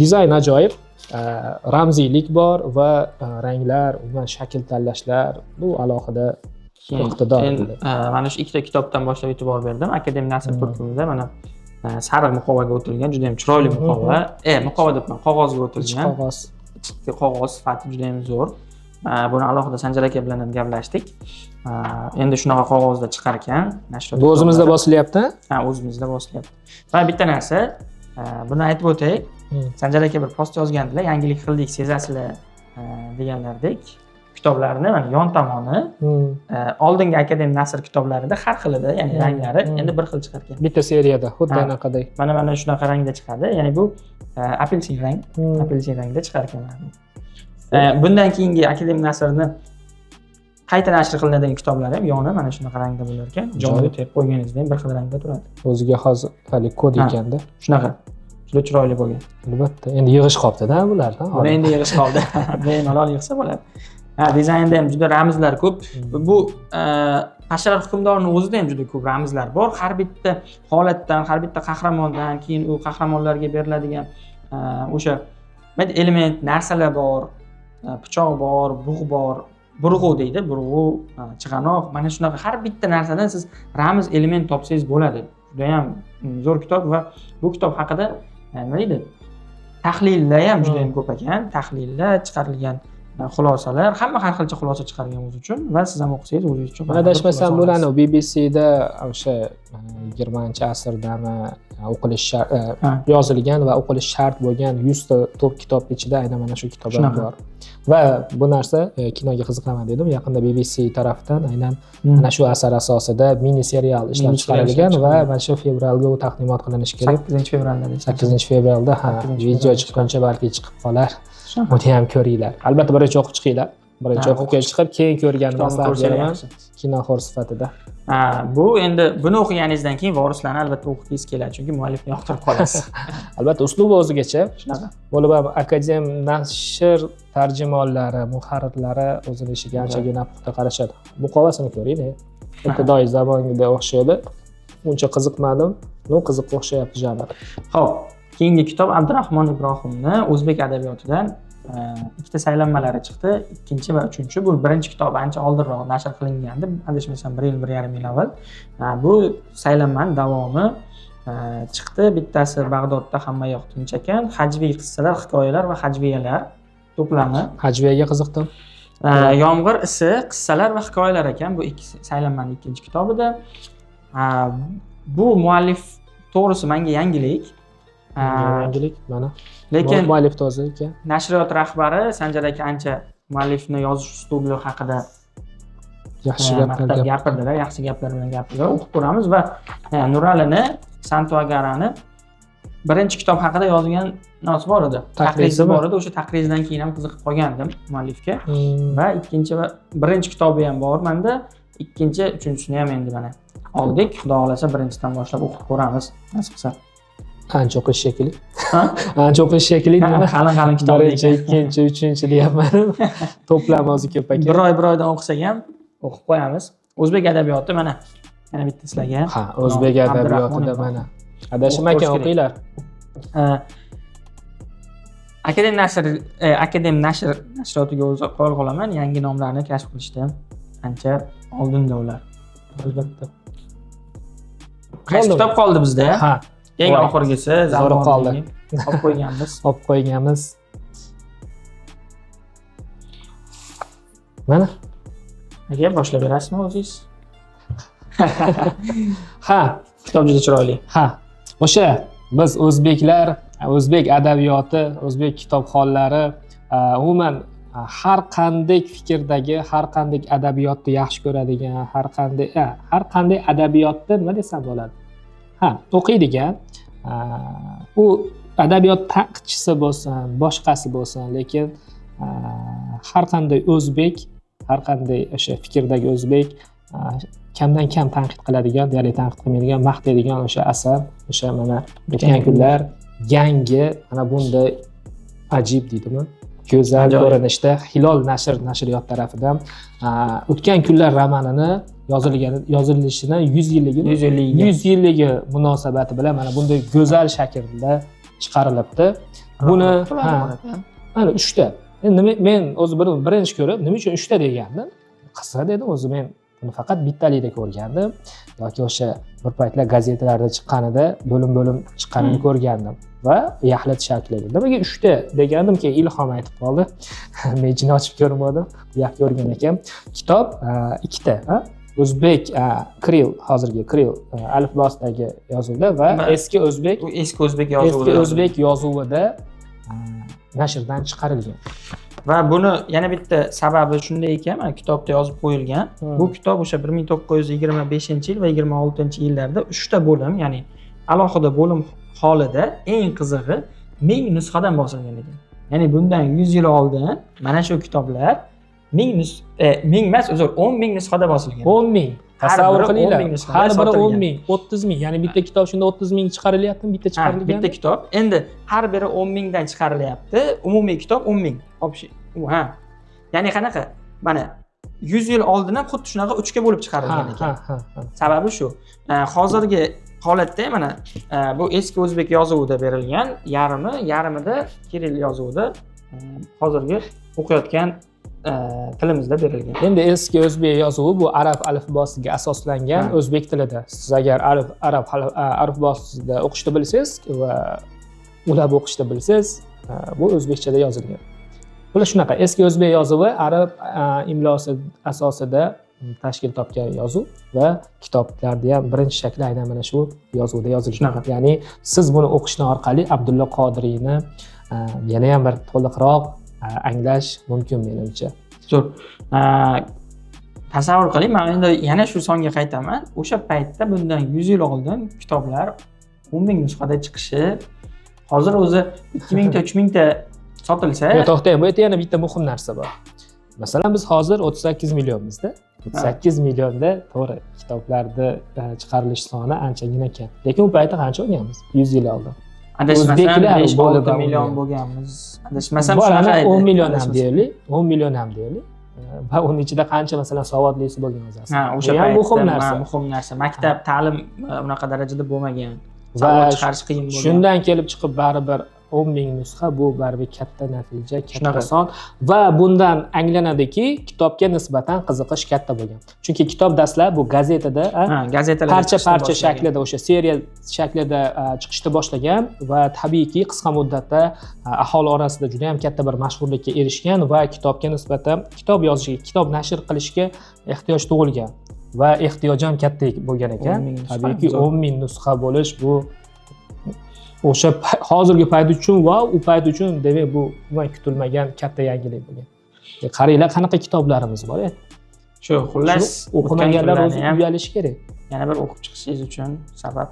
Dizayn ajoyib. Ramziylik bor va ranglar, umuman shakl tanlashlar bu alohida iqtidor. Mana shu ikkita kitobdan boshlab e'tibor berdim. Akademik Nasr turkumida mana sariq muqovaga o'tilgan, juda ham chiroyli muqova. Muqova debman, qog'ozga o'tilgan. Qog'oz sifati juda ham zo'r. Buni alohida Sanjar aka bilan ham gaplashdik. Endi shunaqa qog'ozda chiqar ekan, nashriyot. Bu o'zimizda bosilyapti? Ha, o'zimizda bosilyapti. Va bitta narsa, buni aytib o'tay. Sanjar aka bir post yozgandilar, yangilik qildik, sezasizlar deganlardek. Kitoblarni mana yon tomoni oldingi Akademik Nasr kitoblarida har xil edi, ya'ni ranglari endi bir xil chiqar ekan. Bitta seriyada xuddi anaqadek. Mana shunaqa rangda chiqadi. Ya'ni bu apelsin rangda chiqar ekan. Bundan keyingi Akademik Nasrni qayta nashr qilinadigan kitoblar ham yoni mana shunaqa rangda bo'lar ekan. Joyi terib qo'yganingizda ham bir xil rangda turadi. O'ziga xos hali kod ekanda. Shunaqa. Juda chiroyli bo'lgan. Albatta, endi yig'ish qoldi-da bulardan. Buni endi yig'ish qoldi. Bemalol yig'sa bo'ladi. Dizaynda ham juda ramzlar ko'p. Bu Hashar hukmdorining o'zida ham juda ko'p ramzlar bor. Har bitta holatdan, har bitta qahramondan keyin u qahramonlarga beriladigan o'sha element, narsalar bor. Pichoq bor, bug' bor. Burg'u deydi, burg'u, chig'anoq. Mana shunaqa har bitta narsadan siz ramz element topsangiz bo'ladi. Juda ham zo'r kitob va bu kitob haqida nima deydi? Tahlillar ham juda ham ko'p ekan. Tahlillar chiqarilgan xulosalar, hamma har xilcha xulosa chiqargan o'zi uchun va siz ham o'qisangiz o'zingiz uchun. Adashmasam bularni BBC da o'sha 20-asrdami o'qilish Ha. yozilgan va o'qilish shart bo'lgan 100 ta top kitob ichida aynan mana shu kitoblar Shunaqa. bor. Va bu narsa kinoga qiziqaman dedim. Yaqinda BBC tarafidan aynan mana shu asar asosida mini serial ishlab Mini serial chiqarilgan ishlab va chiqarilgan. mana shu fevralga u taqdimot qilinishi kerak. 8-fevralda. 8-fevralda 8 video fevralda chiqquncha balki chiqib qolar. Shunaqa. Uni ham ko'ringlar. Albatta birinchi o'qib chiqinglar. Birinchi Ha, o'qib chiqib keyin ko'rgan Kitobni maslahat ko'rsanglar beraman yaxshi. kinoxo'r sifatida. Bu endi buni o'qiganingizdan keyin vorislarni albatta o'qigingiz keladi, chunki muallifni yoqtirib qolasiz. Albatta uslubi o'zigacha. Shunaqa. Bo'lib ham akadem nashr tarjimonlari, muharrirlari o'zini ishiga anchagina puxta qarashadi. Muqovasini ko'ring. Ibtidoiy zamonga o'xshaydi. Uncha qiziqmadim. Qiziqqa o'xshayapti janr. Xo'p, keyingi kitob Abdurahmon Ibrohimni o'zbek adabiyotidan ikkita saylanmalari chiqdi. Ikkinchi va uchinchi. Bu birinchi kitob ancha oldinroq nashr qilingandi. Adashmasam 1,5 yil avval. Bu saylanmaning davomi chiqdi. Bittasi Bag'dodda hamma yoq tinch ekan. Hajviy qissalar, hikoyalar va hajviyalar to'plami. Hajviyaga qiziqdim. Yomg'ir isi, qissalar va hikoyalar ekan. Bu ikki saylanmaning ikkinchi kitobida. Bu muallif to'g'risi menga yangilik. Yangilik mana. Lekin muallif toza ekan. nashriyot rahbari Sanjar aka ancha muallifni yozish uslubi haqida Yaxshi maqtab gapirdilar, yaxshi gaplar bilan gapirdilar. O'qib ko'ramiz va Nuralini, Santuagarani birinchi kitob haqida yozgan narsa bor edi. Taqrizi bor edi. O'sha taqrizdan keyin ham qiziqib qolgandim muallifga. Va ikkinchi va birinchi kitobi ham bor menda. Ikkinchi, uchinchisini ham endi mana oldik. Xudo xolasa birinchidan boshlab o'qib ko'ramiz. Nasib qilsa. Ancha o'qish shekilli. Ha? Ancha o'qish shekilli. Qalin kitob Birinchi, ikkinchi, uchinchi deyapman. To'plam o'zi ko'p ekan. Bir oydan o'qisak ham o'qib qo'yamiz. O'zbek adabiyoti mana bitta sizlarga. Ha, o'zbek adabiyotida mana. Adashmagan o'qinglar. Akadem nashriyotiga o'zi qo'l qolaman. Yangi nomlarni kashf qilishda ancha oldinda ular. Albatta. Qaysi kitob qoldi bizda? Ha, Eng oxirgisi zo'r qoldi. Olib qo'yganmiz. Olib qo'yganmiz. Mana. Aka boshlab berasizmi o'zingiz? Ha, Kitob juda chiroyli. ha. O'sha biz o'zbeklar, o'zbek adabiyoti, o'zbek kitobxonlari umuman har qanday fikrdagi, har qanday adabiyotni yaxshi ko'radigan, har qanday adabiyotni nima desam bo'ladi? O'qiydigan, u adabiyot tanqidchisi bo'lsin, boshqasi bo'lsin, lekin har qanday o'zbek, har qanday o'sha fikrdagi o'zbek kamdan kam tanqid qiladigan, deyarli tanqid qilmaydigan, maqtaydigan o'sha asar, o'sha mana o'tgan kunlar yangi mana bunday ajib deydimi? Go'zal ko'rinishda Hilol nashriyot tarafidan o'tgan kunlar romanini yozilishini 100 yilligi munosabati bilan mana bunday go'zal shaklda chiqarilibdi. Buni mana 3 ta. Endi men o'zi birinchi ko'rib, nima uchun 3 ta degandim? Qissa dedim, o'zi men buni faqat bittalikda ko'rgandim yoki o'sha bir paytlar gazetalarda chiqqanida bo'lim chiqqanini ko'rgandim va yaxlit shaklida. Nimaga 3 ta degandim, keyin ilhom aytib qoldi. Men jin ochib ko'rmadim, bu yoqqa ko'rgan ekan. Kitob 2 ta, o'zbek hozirgi Kiril alifbosidagi yozuvda va eski o'zbek yozuvida nashrdan chiqarilgan. Va buni yana bitta sababi shunday ekan, mana kitobda yozib qo'yilgan. Bu kitob o'sha 1925-yil va 26-yillarda 3 ta bo'lim, ya'ni alohida bo'lim holida eng qizig'i 1000 nusxadan bosilgan ekan. Ya'ni bundan 100 yil oldin mana shu kitoblar 1000 emas, 10,000 nusxada bosilgan. 10,000. Tasavvur qilinglar. Har biri 10,000, 30,000. Ya'ni bitta kitob shunda 30,000 chiqarilyaptimi? Bitta chiqarilgan. Bitta kitob. Endi har biri 10,000 dan chiqarilyapti. Umumiy kitob 10,000. Ya'ni qanaqa? Mana 100 yil oldin ham xuddi shunaqa 3 ga bo'lib chiqarilgan ekan. Sababi shu. Hozirgi holatda mana bu eski o'zbek yozuvida berilgan, yarmida Kiril yozuvida hozirgi o'qiyotgan tilimizda berilgan. Endi eski o'zbek yozuvi bu arab alifbosiga asoslangan o'zbek tilida. Siz agar arab alifbosida o'qishni bilsangiz va ulab o'qishni bilsangiz, bu o'zbekchada yozilgan. Bular shunaqa eski o'zbek yozuvi arab imlosi asosida tashkil topgan yozuv va kitoblarda ham birinchi shakli aynan mana shu yozuvda yozilgan. Shunaqa. Ya'ni siz buni o'qishni orqali Abdulla Qodiriyni yana ham bir to'liqroq anglash mumkin menimcha. Zo'r. Tasavvur qiling, men endi yana shu songa qaytaman. O'sha paytda bundan 100 yil oldin kitoblar 10 ming nusxada chiqishi, hozir o'zi 2000 ta, 3000 ta sotilsa, To'xtang, bu yerda yana bitta muhim narsa bor. Masalan, biz hozir 38 millionmizda. 38 millionda to'g'ri kitoblarda chiqarilish soni anchagina kam. Lekin u paytda qancha olganmiz? 100 yil oldin. adashmasam O'zbeklar 5-6 bo'lib million bo'lgan. bo'lganmiz. Adashmasam Bu shunaqa edi. 10 million ham deylik, 10 million ham deylik. Va uning ichida qancha masalan savodlisi bo'lgan o'zasi. Ha, o'sha Bu ham paytda muhim narsa. muhim narsa. Maktab ta'lim unaqa darajada bo'lmagan. Va Savod chiqarish qiyin bo'lgan. shundan kelib chiqib baribir 10 ming nusxa bu baribir katta natija, katta Shunaqa. son va bundan anglanadiki, kitobga nisbatan qiziqish katta bo'lgan. Chunki kitob dastlab bu gazetada gazetalarda parcha shaklida, o'sha seriya shaklida chiqishni boshlagan va tabiiyki qisqa muddatda aholi orasida juda ham katta bir mashhurlikka erishgan va kitobga nisbatan kitob yozishga, kitob nashr qilishga ehtiyoj tug'ilgan va ehtiyoj ham katta bo'lgan ekan. 10 ming nusxa. Tabiiyki 10 ming nusxa bo'lish bu o'sha hozirgi payt uchun va u payt uchun demak bu umuman kutilmagan katta yangilik bo'lgan. Qaranglar qanaqa kitoblarimiz bor. Shu xullas o'qimaganlar o'zi uyalishi kerak. Yana bir o'qib chiqishingiz uchun sabab.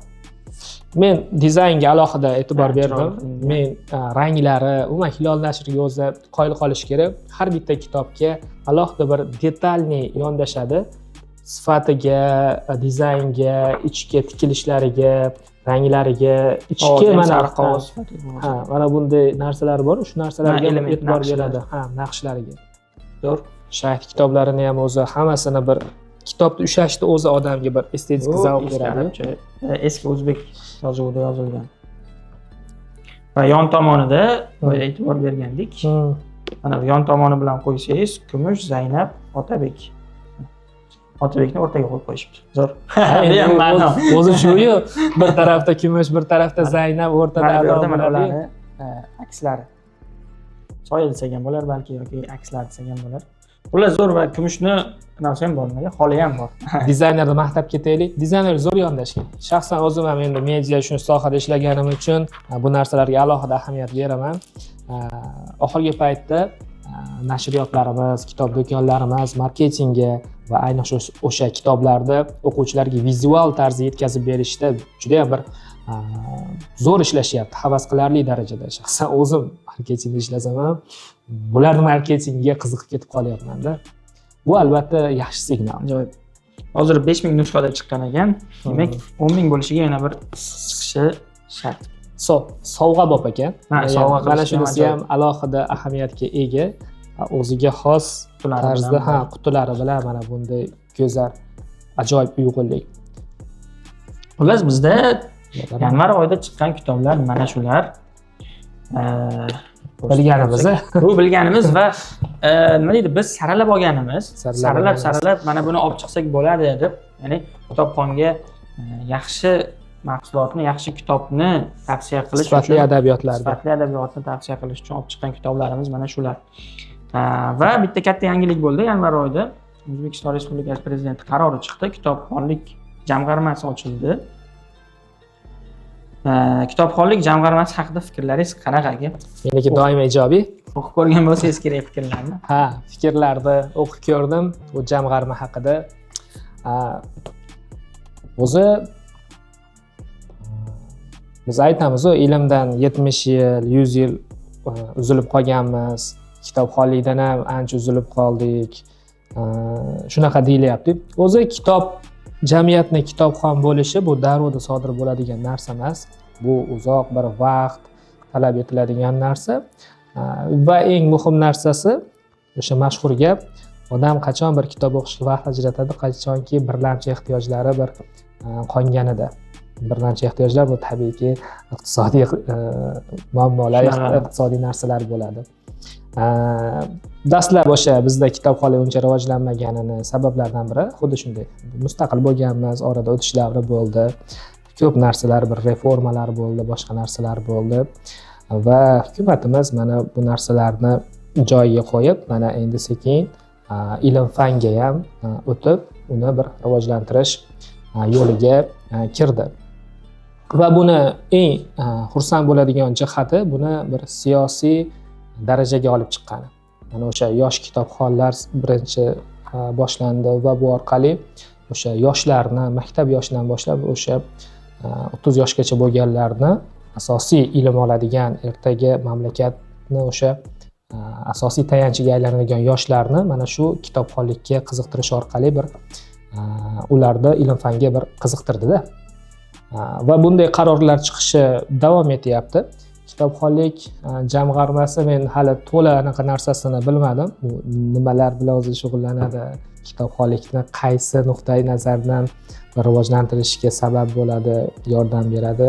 Men dizaynga alohida e'tibor berdim. chiroyli. Men ranglari, umuman Hilol nashriga o'zi qoyil qolish kerak. Har bitta kitobga alohida bir detalniy yondashadi. Sifatiga, dizaynga, ichki tikilishlariga, ranglariga, ichki mana bunday narsalar bor. Shu narsalarga e'tibor beradi. Naqshlariga. Zo'r. Shayx kitoblarini ham o'zi hammasini bir kitobni ushlashni o'zi odamga bir estetik zavq beradi. Eski o'zbek yozuvida yozilgan. Va yon tomonida e'tibor bergandik. Mana bu yon tomoni bilan qo'ysangiz, Kumush, Zaynab, Otabek. Otabekni o'rtaga qo'yib qo'yishibdi. Zo'r. Ham ma'no. O'zi shu-yu, bir tarafda Kumush, bir tarafda Zaynab, o'rtada Mana ularni akslari. Soya desak ham bo'lar balki yoki akslar desak ham bo'lar. Ular zo'r va Kumushni narsa ham bor, xoli ham bor. Dizaynerni maqtab ketaylik. Dizayner zo'r yondashgan. Shaxsan o'zim ham endi media shu sohada ishlaganim uchun bu narsalarga alohida ahamiyat beraman. Oxirgi paytda nashriyotlarimiz, kitob do'konlarimiz marketingi va ayniqsa o'sha kitoblarni o'quvchilarga vizual tarzda yetkazib berishda juda ham bir zo'r ishlashyapti, havas qilarli darajada. Shaxsan o'zim marketingda ishlasam ham bularning marketingiga qiziqib ketib qolyapman-da. Bu albatta yaxshi signal. Ajoyib. Hozir 5000 nusxada chiqqan ekan, demak 10000 bo'lishiga yana bir chiqishi shart. Sovg'a bop ekan. Sovg'a mana shunisi ham alohida ahamiyatga ega. O'ziga xos tarzda qutilari bilan mana bunday go'zal, ajoyib uyg'unlik. Xullas bizda yanvar oyida chiqqan kitoblar mana shular. Bilganimiz. Bu bilganimiz va nima deydi, biz saralab olganimiz, saralab mana buni olib chiqsak bo'ladi deb, ya'ni kitobxonga yaxshi mahsulotni, yaxshi kitobni tavsiya qilish uchun, sifatli adabiyotni tavsiya qilish uchun olib chiqqan kitoblarimiz mana shular. Va bitta katta yangilik bo'ldi yanvar oyida. O'zbekiston Respublikasi Prezidenti qarori chiqdi, kitobxonlik jamg'armasi ochildi. Kitobxonlik jamg'armasi haqida fikrlaringiz qanaqa aka? Meniki doim ijobiy. O'qib ko'rgan bo'lsangiz kerak fikrlarni. Fikrlarni o'qib ko'rdim bu jamg'arma haqida. O'zi biz aytamiz-ku, ilmdan 70 yil, 100 yil uzilib qolganmiz. Kitobxonlikdan ham ancha uzilib qoldik. Shunaqa deyilyapti. O'zi kitob jamiyatning kitobxon bo'lishi bu darvoda sodir bo'ladigan narsa emas. Bu uzoq bir vaqt talab etiladigan narsa. Va eng muhim narsasi o'sha mashhur gap, odam qachon bir kitob o'qishga vaqt ajratadi, qachonki birlamchi ehtiyojlari bir qonganida. Birlamchi ehtiyojlar bu tabiiyki iqtisodiy muammolar, iqtisodiy narsalar bo'ladi. Dastlab o'sha bizda kitobxonlik uncha rivojlanmaganini sabablaridan biri xuddi shunday. Mustaqil bo'lganmiz, orada o'tish davri bo'ldi. Ko'p narsalar, bir reformalar bo'ldi, boshqa narsalar bo'ldi. Va hukumatimiz mana bu narsalarni joyiga qo'yib, mana endi sekin ilm fanga ham o'tib uni bir rivojlantirish yo'liga kirdi. Va buni eng xursand bo'ladigan jihati buni bir siyosiy darajaga olib chiqqani. Mana o'sha yosh kitobxonlar birinchi boshlandi va bu orqali o'sha yoshlarni maktab yoshidan boshlab o'sha 30 yoshgacha bo'lganlarni asosiy ilm oladigan, ertaga mamlakatni o'sha asosiy tayanchiga aylanadigan yoshlarni mana shu kitobxonlikka qiziqtirish orqali bir ularni ilm fanga bir qiziqtirdida. Va bunday qarorlar chiqishi davom etyapti. Kitobxonlik jamg'armasi, men hali to'la anaqa narsasini bilmadim. Bu nimalar bilan o'zi shug'ullanadi, kitobxonlikni qaysi nuqtai nazardan rivojlantirishga sabab bo'ladi, yordam beradi.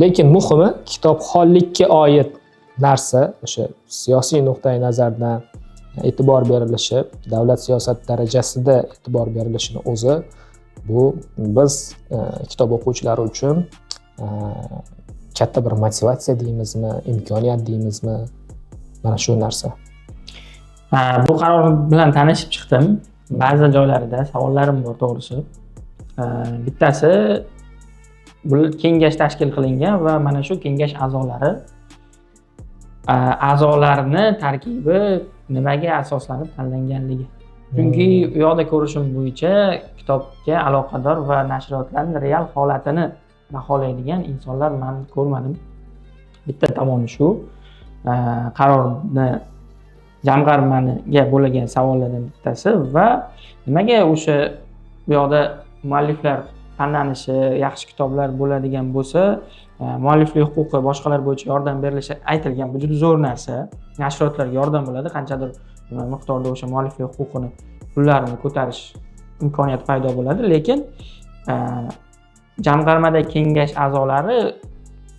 Lekin muhimi kitobxonlikka oid narsa o'sha siyosiy nuqtai nazardan e'tibor berilishi, davlat siyosat darajasida e'tibor berilishini o'zi bu biz kitob o'quvchilari uchun katta bir motivatsiya deymizmi, imkoniyat deymizmi, mana shu narsa. Bu qaror bilan tanishib chiqdim. Ba'zi joylarida savollarim bor to'g'risi. Bittasi, bu kengash tashkil qilingan va mana shu kengash a'zolarini tarkibi nimaga asoslanib tanlanganligi. Chunki u yoqda ko'rishim bo'yicha kitobga aloqador va nashriyotlarning real holatini baholaydigan insonlar men ko'rmadim. Bitta tomoni shu. Qarorni jamg'armaniga bo'lgan savollardan bittasi va nimaga o'sha bu yoqda mualliflar tanlanishi, yaxshi kitoblar bo'ladigan bo'lsa, mualliflik huquqi boshqalar bo'yicha yordam berilishi aytilgan. Bu juda zo'r narsa. Nashriyotlarga yordam bo'ladi, qanchadir miqdorda o'sha mualliflik huquqini pullarini ko'tarish imkoniyati paydo bo'ladi, lekin jamg'armada kengash a'zolari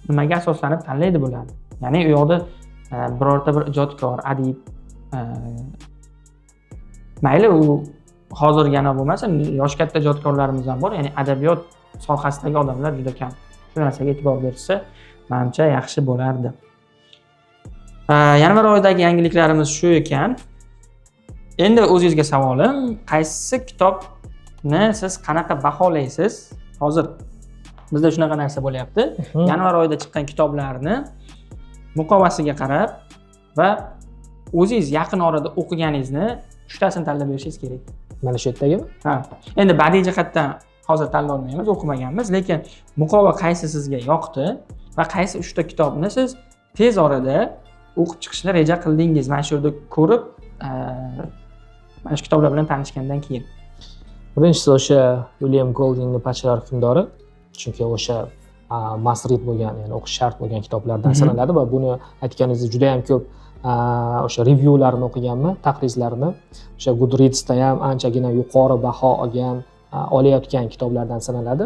nimaga asoslanib tanlaydi bularni? Ya'ni u yoqda birorta bir ijodkor, adib, mayli u hozirgina bo'lmasa, yosh katta ijodkorlarimiz ham bor, ya'ni adabiyot sohasidagi odamlar juda kam. Shu narsaga e'tibor bersa, menimcha yaxshi bo'lardi. Yanvar oyidagi yangiliklarimiz shu ekan. Endi o'zingizga savolim, qaysi kitobni siz qanaqa baholaysiz? Hozir bizda shunaqa narsa bo'lyapti. Yanvar oyida chiqqan kitoblarni muqovasiga qarab va o'zingiz yaqin orada o'qiganingizni 3 tasini tanlab berishingiz kerak. Mana shu yerdagimi? Ha. Endi badiiy jihatdan hozir tanlay olmaymiz, o'qimaganmiz, lekin muqova qaysi sizga yoqdi va qaysi 3 ta kitobni siz tez orada o'qib chiqishni reja qildingiz? Mana shu yerda ko'rib, mana shu kitoblar bilan tanishgandan keyin. Birinchisi o'sha William Goldingning Pachalar hukmdori, chunki o'sha masrid bo'lgan, ya'ni o'qish shart bo'lgan kitoblardan sanaladi va buni aytganingizdek juda ham ko'p o'sha revyularni o'qiganman, taqrizlarni. O'sha Goodreadsda ham anchagina yuqori baho olgan, olayotgan kitoblardan sanaladi.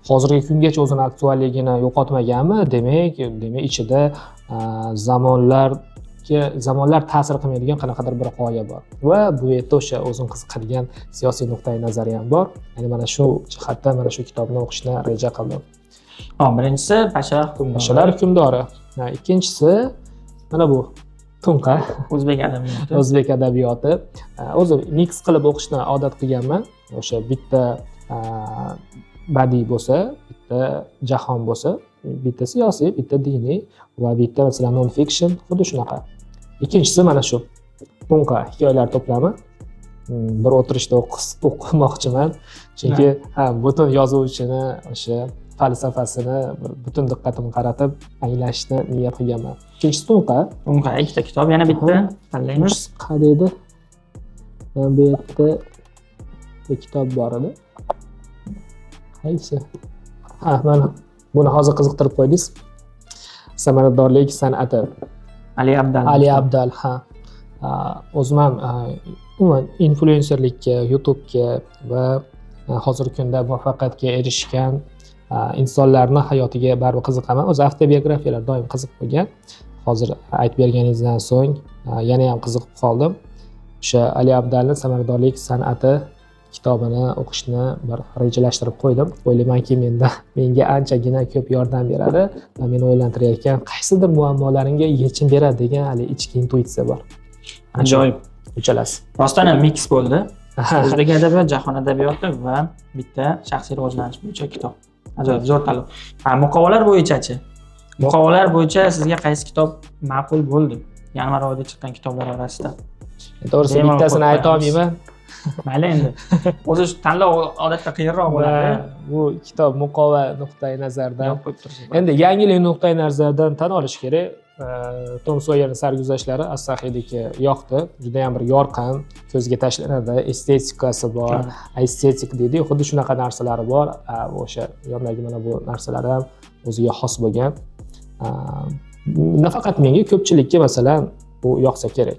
Hozirgi kungacha o'zini aktualligini yo'qotmaganmi? Demak, ichida zamonlar ta'sir qilmaydigan qanaqadir bir g'oya bor. Va bu yerda o'sha o'zim qiziqadigan siyosiy nuqtai nazari ham bor. Ya'ni mana shu jihatdan mana shu kitobni o'qishni reja qildim. Birinchisi Pachalar hukmdori. Pachalar hukmdori. Ikkinchisi mana bu Tunqa, o'zbek adabiyoti. O'zbek adabiyoti. O'zi mix qilib o'qishni odat qilganman. O'sha bitta badiiy bo'lsa, bitta jahon bo'lsa, bitta siyosiy, bitta diniy va bitta masalan non fiction, xuddi shunaqa. Ikkinchisi mana shu Tunqa hikoyalar to'plami. Bir o'tirishda o'qimoqchiman. Chunki butun yozuvchini o'sha falsafasini butun diqqatimni qaratib anglashni niyat qilganman. Ikkinchisi Tunqa ikkita kitob, yana bitta tanlaymiz. Qayerda? Bu yerda bir kitob bor edi. Qaysi? Mana buni hozir qiziqtirib qo'ydingiz. Samaradorlik san'ati. Ali Abdal, o'zim ham umuman influencerlikka, YouTube'ga va hozirgi kunda muvaffaqiyatga erishgan insonlarning hayotiga baribir qiziqaman. O'zi avtobiografiyalar doim qiziq bo'lgan. Hozir aytib berganingizdan so'ng yana ham qiziqib qoldim. O'sha Ali Abdalning Samaradorlik san'ati kitobini o'qishni bir rejalashtirib qo'ydim. O'ylaymanki menga anchagina ko'p yordam beradi va meni o'ylantirayotgan qaysidir muammolarimga yechim beradi degan hali ichki intuitsiya bor. Ajoyib. uchalasi. Rostdan ham mix bo'ldi. O'zbek adabiyot, jahon adabiyoti va bitta shaxsiy rivojlanish bo'yicha kitob. Ajoyib, zo'r tanlov. Muqovalar bo'yicha-chi? Muqovalar bo'yicha sizga qaysi kitob ma'qul bo'ldi? Yanvar oyida chiqqan kitoblar orasida. To'g'risi bittasini ayta olmayman. Mayli endi. O'zi tanlov odatda qiyinroq bo'ladi. Bu kitob muqova nuqtai nazaridan. Endi yangilik nuqtai nazaridan tan olish kerak. Tom Soyerning sarguzashtlari As-Saxiydagi yoqdi. Juda ham bir yorqin, ko'zga tashlanadi, estetikasi bor, estetik deydi. Xuddi shunaqa narsalari bor. O'sha yondagi mana bu narsalar ham o'ziga xos bo'lgan. Nafaqat menga, ko'pchilikka masalan bu yoqsa kerak.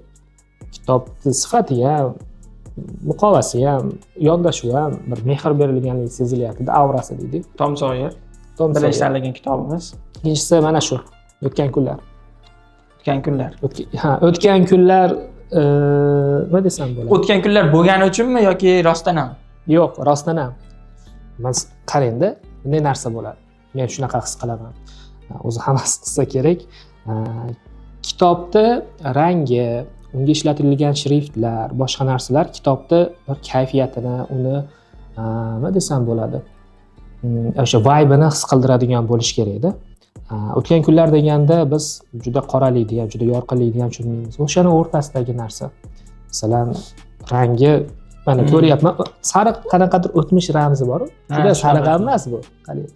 Kitobning sifati ham, muqovasi ham, yondashuvi ham bir mehr berilganligi sezilyapti, aurasi deydi. Tom Soyer. Birinchi tanlagan kitobimiz. Ikkinchisi mana shu, O'tgan kunlar. O'tgan kunlar. O'tgan kunlar nima desam bo'ladi? O'tgan kunlar bo'lgani uchunmi yoki rostdan ham? Yo'q, rostdan ham. Biz qarangda, bunday narsa bo'ladi. Men shunaqa his qilaman. O'zi hammasi qilsa kerak. Kitobda rangi, unga ishlatilgan shriftlar, boshqa narsalar kitobda bir kayfiyatini, uni nima desam bo'ladi? O'sha vibe-ni his qildiradigan bo'lish kerak-da. O'tgan kunlar deganda biz juda qoralikni ham, juda yorqinlikni ham tushunmaymiz. O'shani o'rtasidagi narsa. Masalan, rangi mana ko'ryapman, sariq qanaqadir o'tmish ramzi bor. Juda sariq emas bu. Qarang,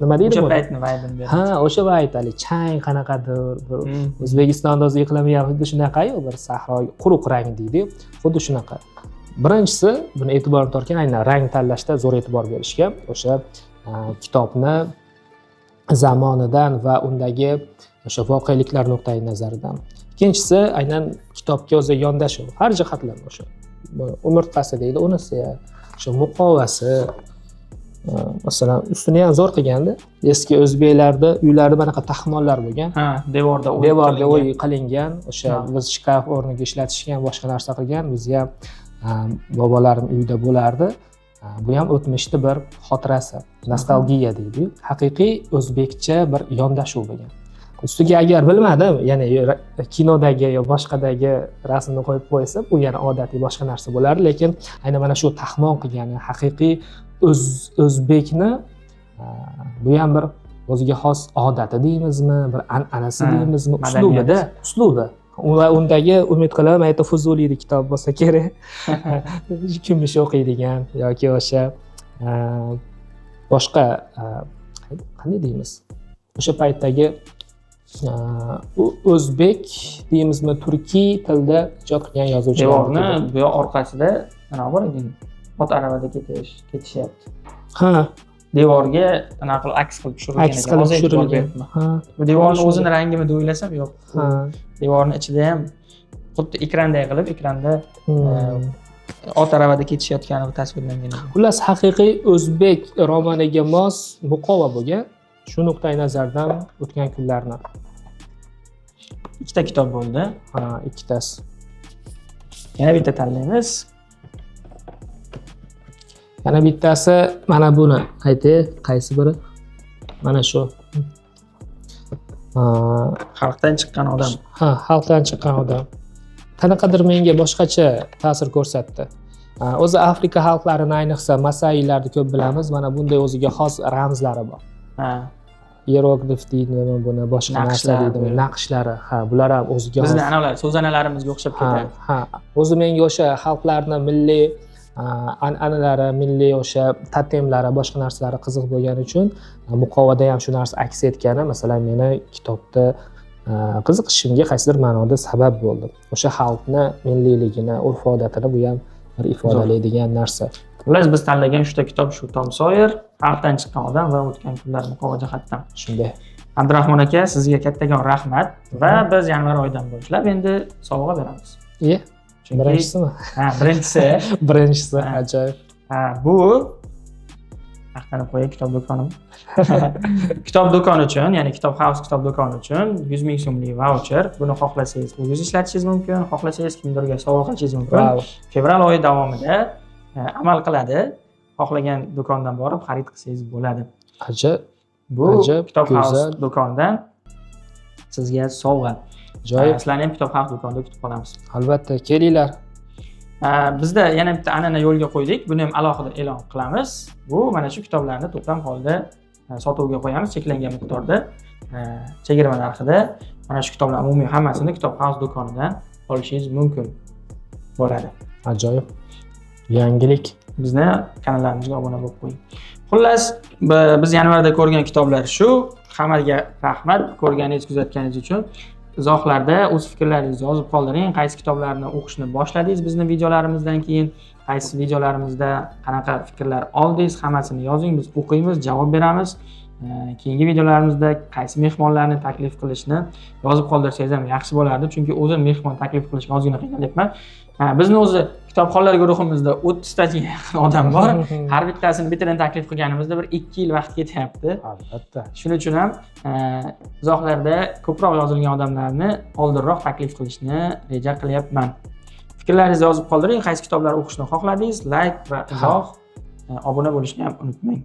nima deydi bu? O'sha paytni vibe-ni beradi. O'sha vibe, chang qanaqadir bir O'zbekistonda o'zi iqlimi xuddi shunaqa-yu, bir sahro, quruq rang deydi. Xuddi shunaqa. Birinchisi, buni e'tiborni tortgan aynan rang tanlashda zo'r e'tibor berishgan. O'sha kitobni zamonidan va undagi o'sha voqeliklar nuqtai nazaridan. Ikkinchisi aynan kitobga o'zi yondashuv, har jihatdan o'sha umurtqasi deydi, unisi, o'sha muqovasi. Masalan, ustini ham zo'r qilganda, eski o'zbeklarda uylarida bunaqa taxmonlar bo'lgan. Devorda o'y qilingan, o'sha biz shkaf o'rniga ishlatishgan, boshqa narsa qilgan, biz ham bobolarim uyida bo'lardi. Bu ham o'tmishni bir xotirasi, nostalgiya deydi. Haqiqiy o'zbekcha bir yondashuv bo'lgan. Ustiga agar bilmadim, ya'ni kinodagi yo boshqadagi rasmni qo'yib qo'ysa, bu yana odatiy boshqa narsa bo'lardi, lekin aynan mana shu taxmon qilgani haqiqiy o'zbekni bu ham bir o'ziga xos odati deymizmi, bir an'anasi deymizmi, uslubi. Undagi umid qilaman, ayta Fuzuliyning kitobi bo'lsa kerak. Kumush o'qiydigan yoki o'sha boshqa qanday deymiz? O'sha paytdagi o'zbek deymizmi, turkiy tilda ijod qilgan yozuvchilar. Devorni bu yoq orqasida mana bor ekan, ot aravada ketishyapti. Devorga anaqa qilib aks qilib tushirilgan ekan. Bu devorning o'zini rangimi deb o'ylasam, yo'q. Devorning ichida ham xuddi ekranday qilib, ekranda ot aravada ketishayotgani tasvirlangan ekan. Xullas, haqiqiy o'zbek romaniga mos muqova bo'lgan. Shu nuqtai nazardan o'tgan kunlarni. Ikkita kitob bo'ldi. Ikkitasi. Yana bitta tanlaymiz. Yana bittasi mana buni aytay, qaysi biri? Mana shu. Xalqdan chiqqan odam. Xalqdan chiqqan odam. Qanaqadir menga boshqacha ta'sir ko'rsatdi. O'zi Afrika xalqlarini, ayniqsa Masailarni ko'p bilamiz. Mana bunday o'ziga xos ramzlari bor. Hieroglif deydimi, buni boshqa narsa deydimi, naqshlari. Bular ham o'ziga xos. Bizning analar, so'zanalarimizga o'xshab ketadi. O'zi menga o'sha xalqlarni milliy an'analari, milliy o'sha totemlari, boshqa narsalari qiziq bo'lgani uchun muqovada ham shu narsa aks etgani, masalan, meni kitobda qiziqishimga qaysidir ma'noda sabab bo'ldi. O'sha xalqni milliyligini, urf-odatini bu ham bir ifodalaydigan narsa. Xullas, biz tanlagan uchta kitob shu: Tom Soyer, Xalqdan chiqqan odam va O'tgan kunlar muqova jihatdan. Shunday. Abdurahmon aka, sizga kattakon rahmat va biz yanvar oyidan boshlab endi sovg'a beramiz. Birinchisimi? Birinchisi, ajoyib. Bu maqtanib qo'yay, kitob do'konim. Kitob do'koni uchun, ya'ni Kitob House kitob do'koni uchun 100 ming so'mlik vaucher. Buni xohlasangiz o'zingiz ishlatishingiz mumkin, xohlasangiz kimdirga sovg'a qilishingiz mumkin. Fevral oyi davomida amal qiladi. Xohlagan do'kondan borib xarid qilsangiz bo'ladi. Bu Kitob House do'konidan sizga sovg'a. Sizlarni ham Kitob House do'konida kutib qolamiz. Albatta, kelinglar. Bizda yana bitta an'ana yo'lga qo'ydik. Buni ham alohida e'lon qilamiz. Bu mana shu kitoblarni to'plam holda sotuvga qo'yamiz cheklangan miqdorda, chegirma narxida. Mana shu kitoblar umumiy hammasini Kitob House do'konidan olishingiz mumkin bo'ladi. Ajoyib. Yangilik. Bizni kanallarimizga obuna bo'lib qo'ying. Xullas, biz yanvarda ko'rgan kitoblar shu. Hammaga rahmat ko'rganingiz, kuzatganingiz uchun. Izohlarda o'z fikrlaringizni yozib qoldiring. Qaysi kitoblarni o'qishni boshladingiz bizni videolarimizdan keyin, qaysi videolarimizda qanaqa fikrlar oldingiz, hammasini yozing, biz o'qiymiz, javob beramiz. Keyingi videolarimizda qaysi mehmonlarni taklif qilishni yozib qoldirsangiz ham yaxshi bo'lardi, chunki o'zim mehmon taklif qilishga ozgina qiynalyapman. Bizni o'zi kitobxonlar guruhimizda 30 taga yaqin odam bor. Har bittasini bitirin taklif qilganimizda bir 2 yil vaqt ketyapti. Albatta. Shuning uchun ham izohlarda ko'proq yozilgan odamlarni oldinroq taklif qilishni reja qilyapman. Fikrlaringizni yozib qoldiring, qaysi kitoblar o'qishni xohladingiz, like va izoh, obuna bo'lishni ham unutmang.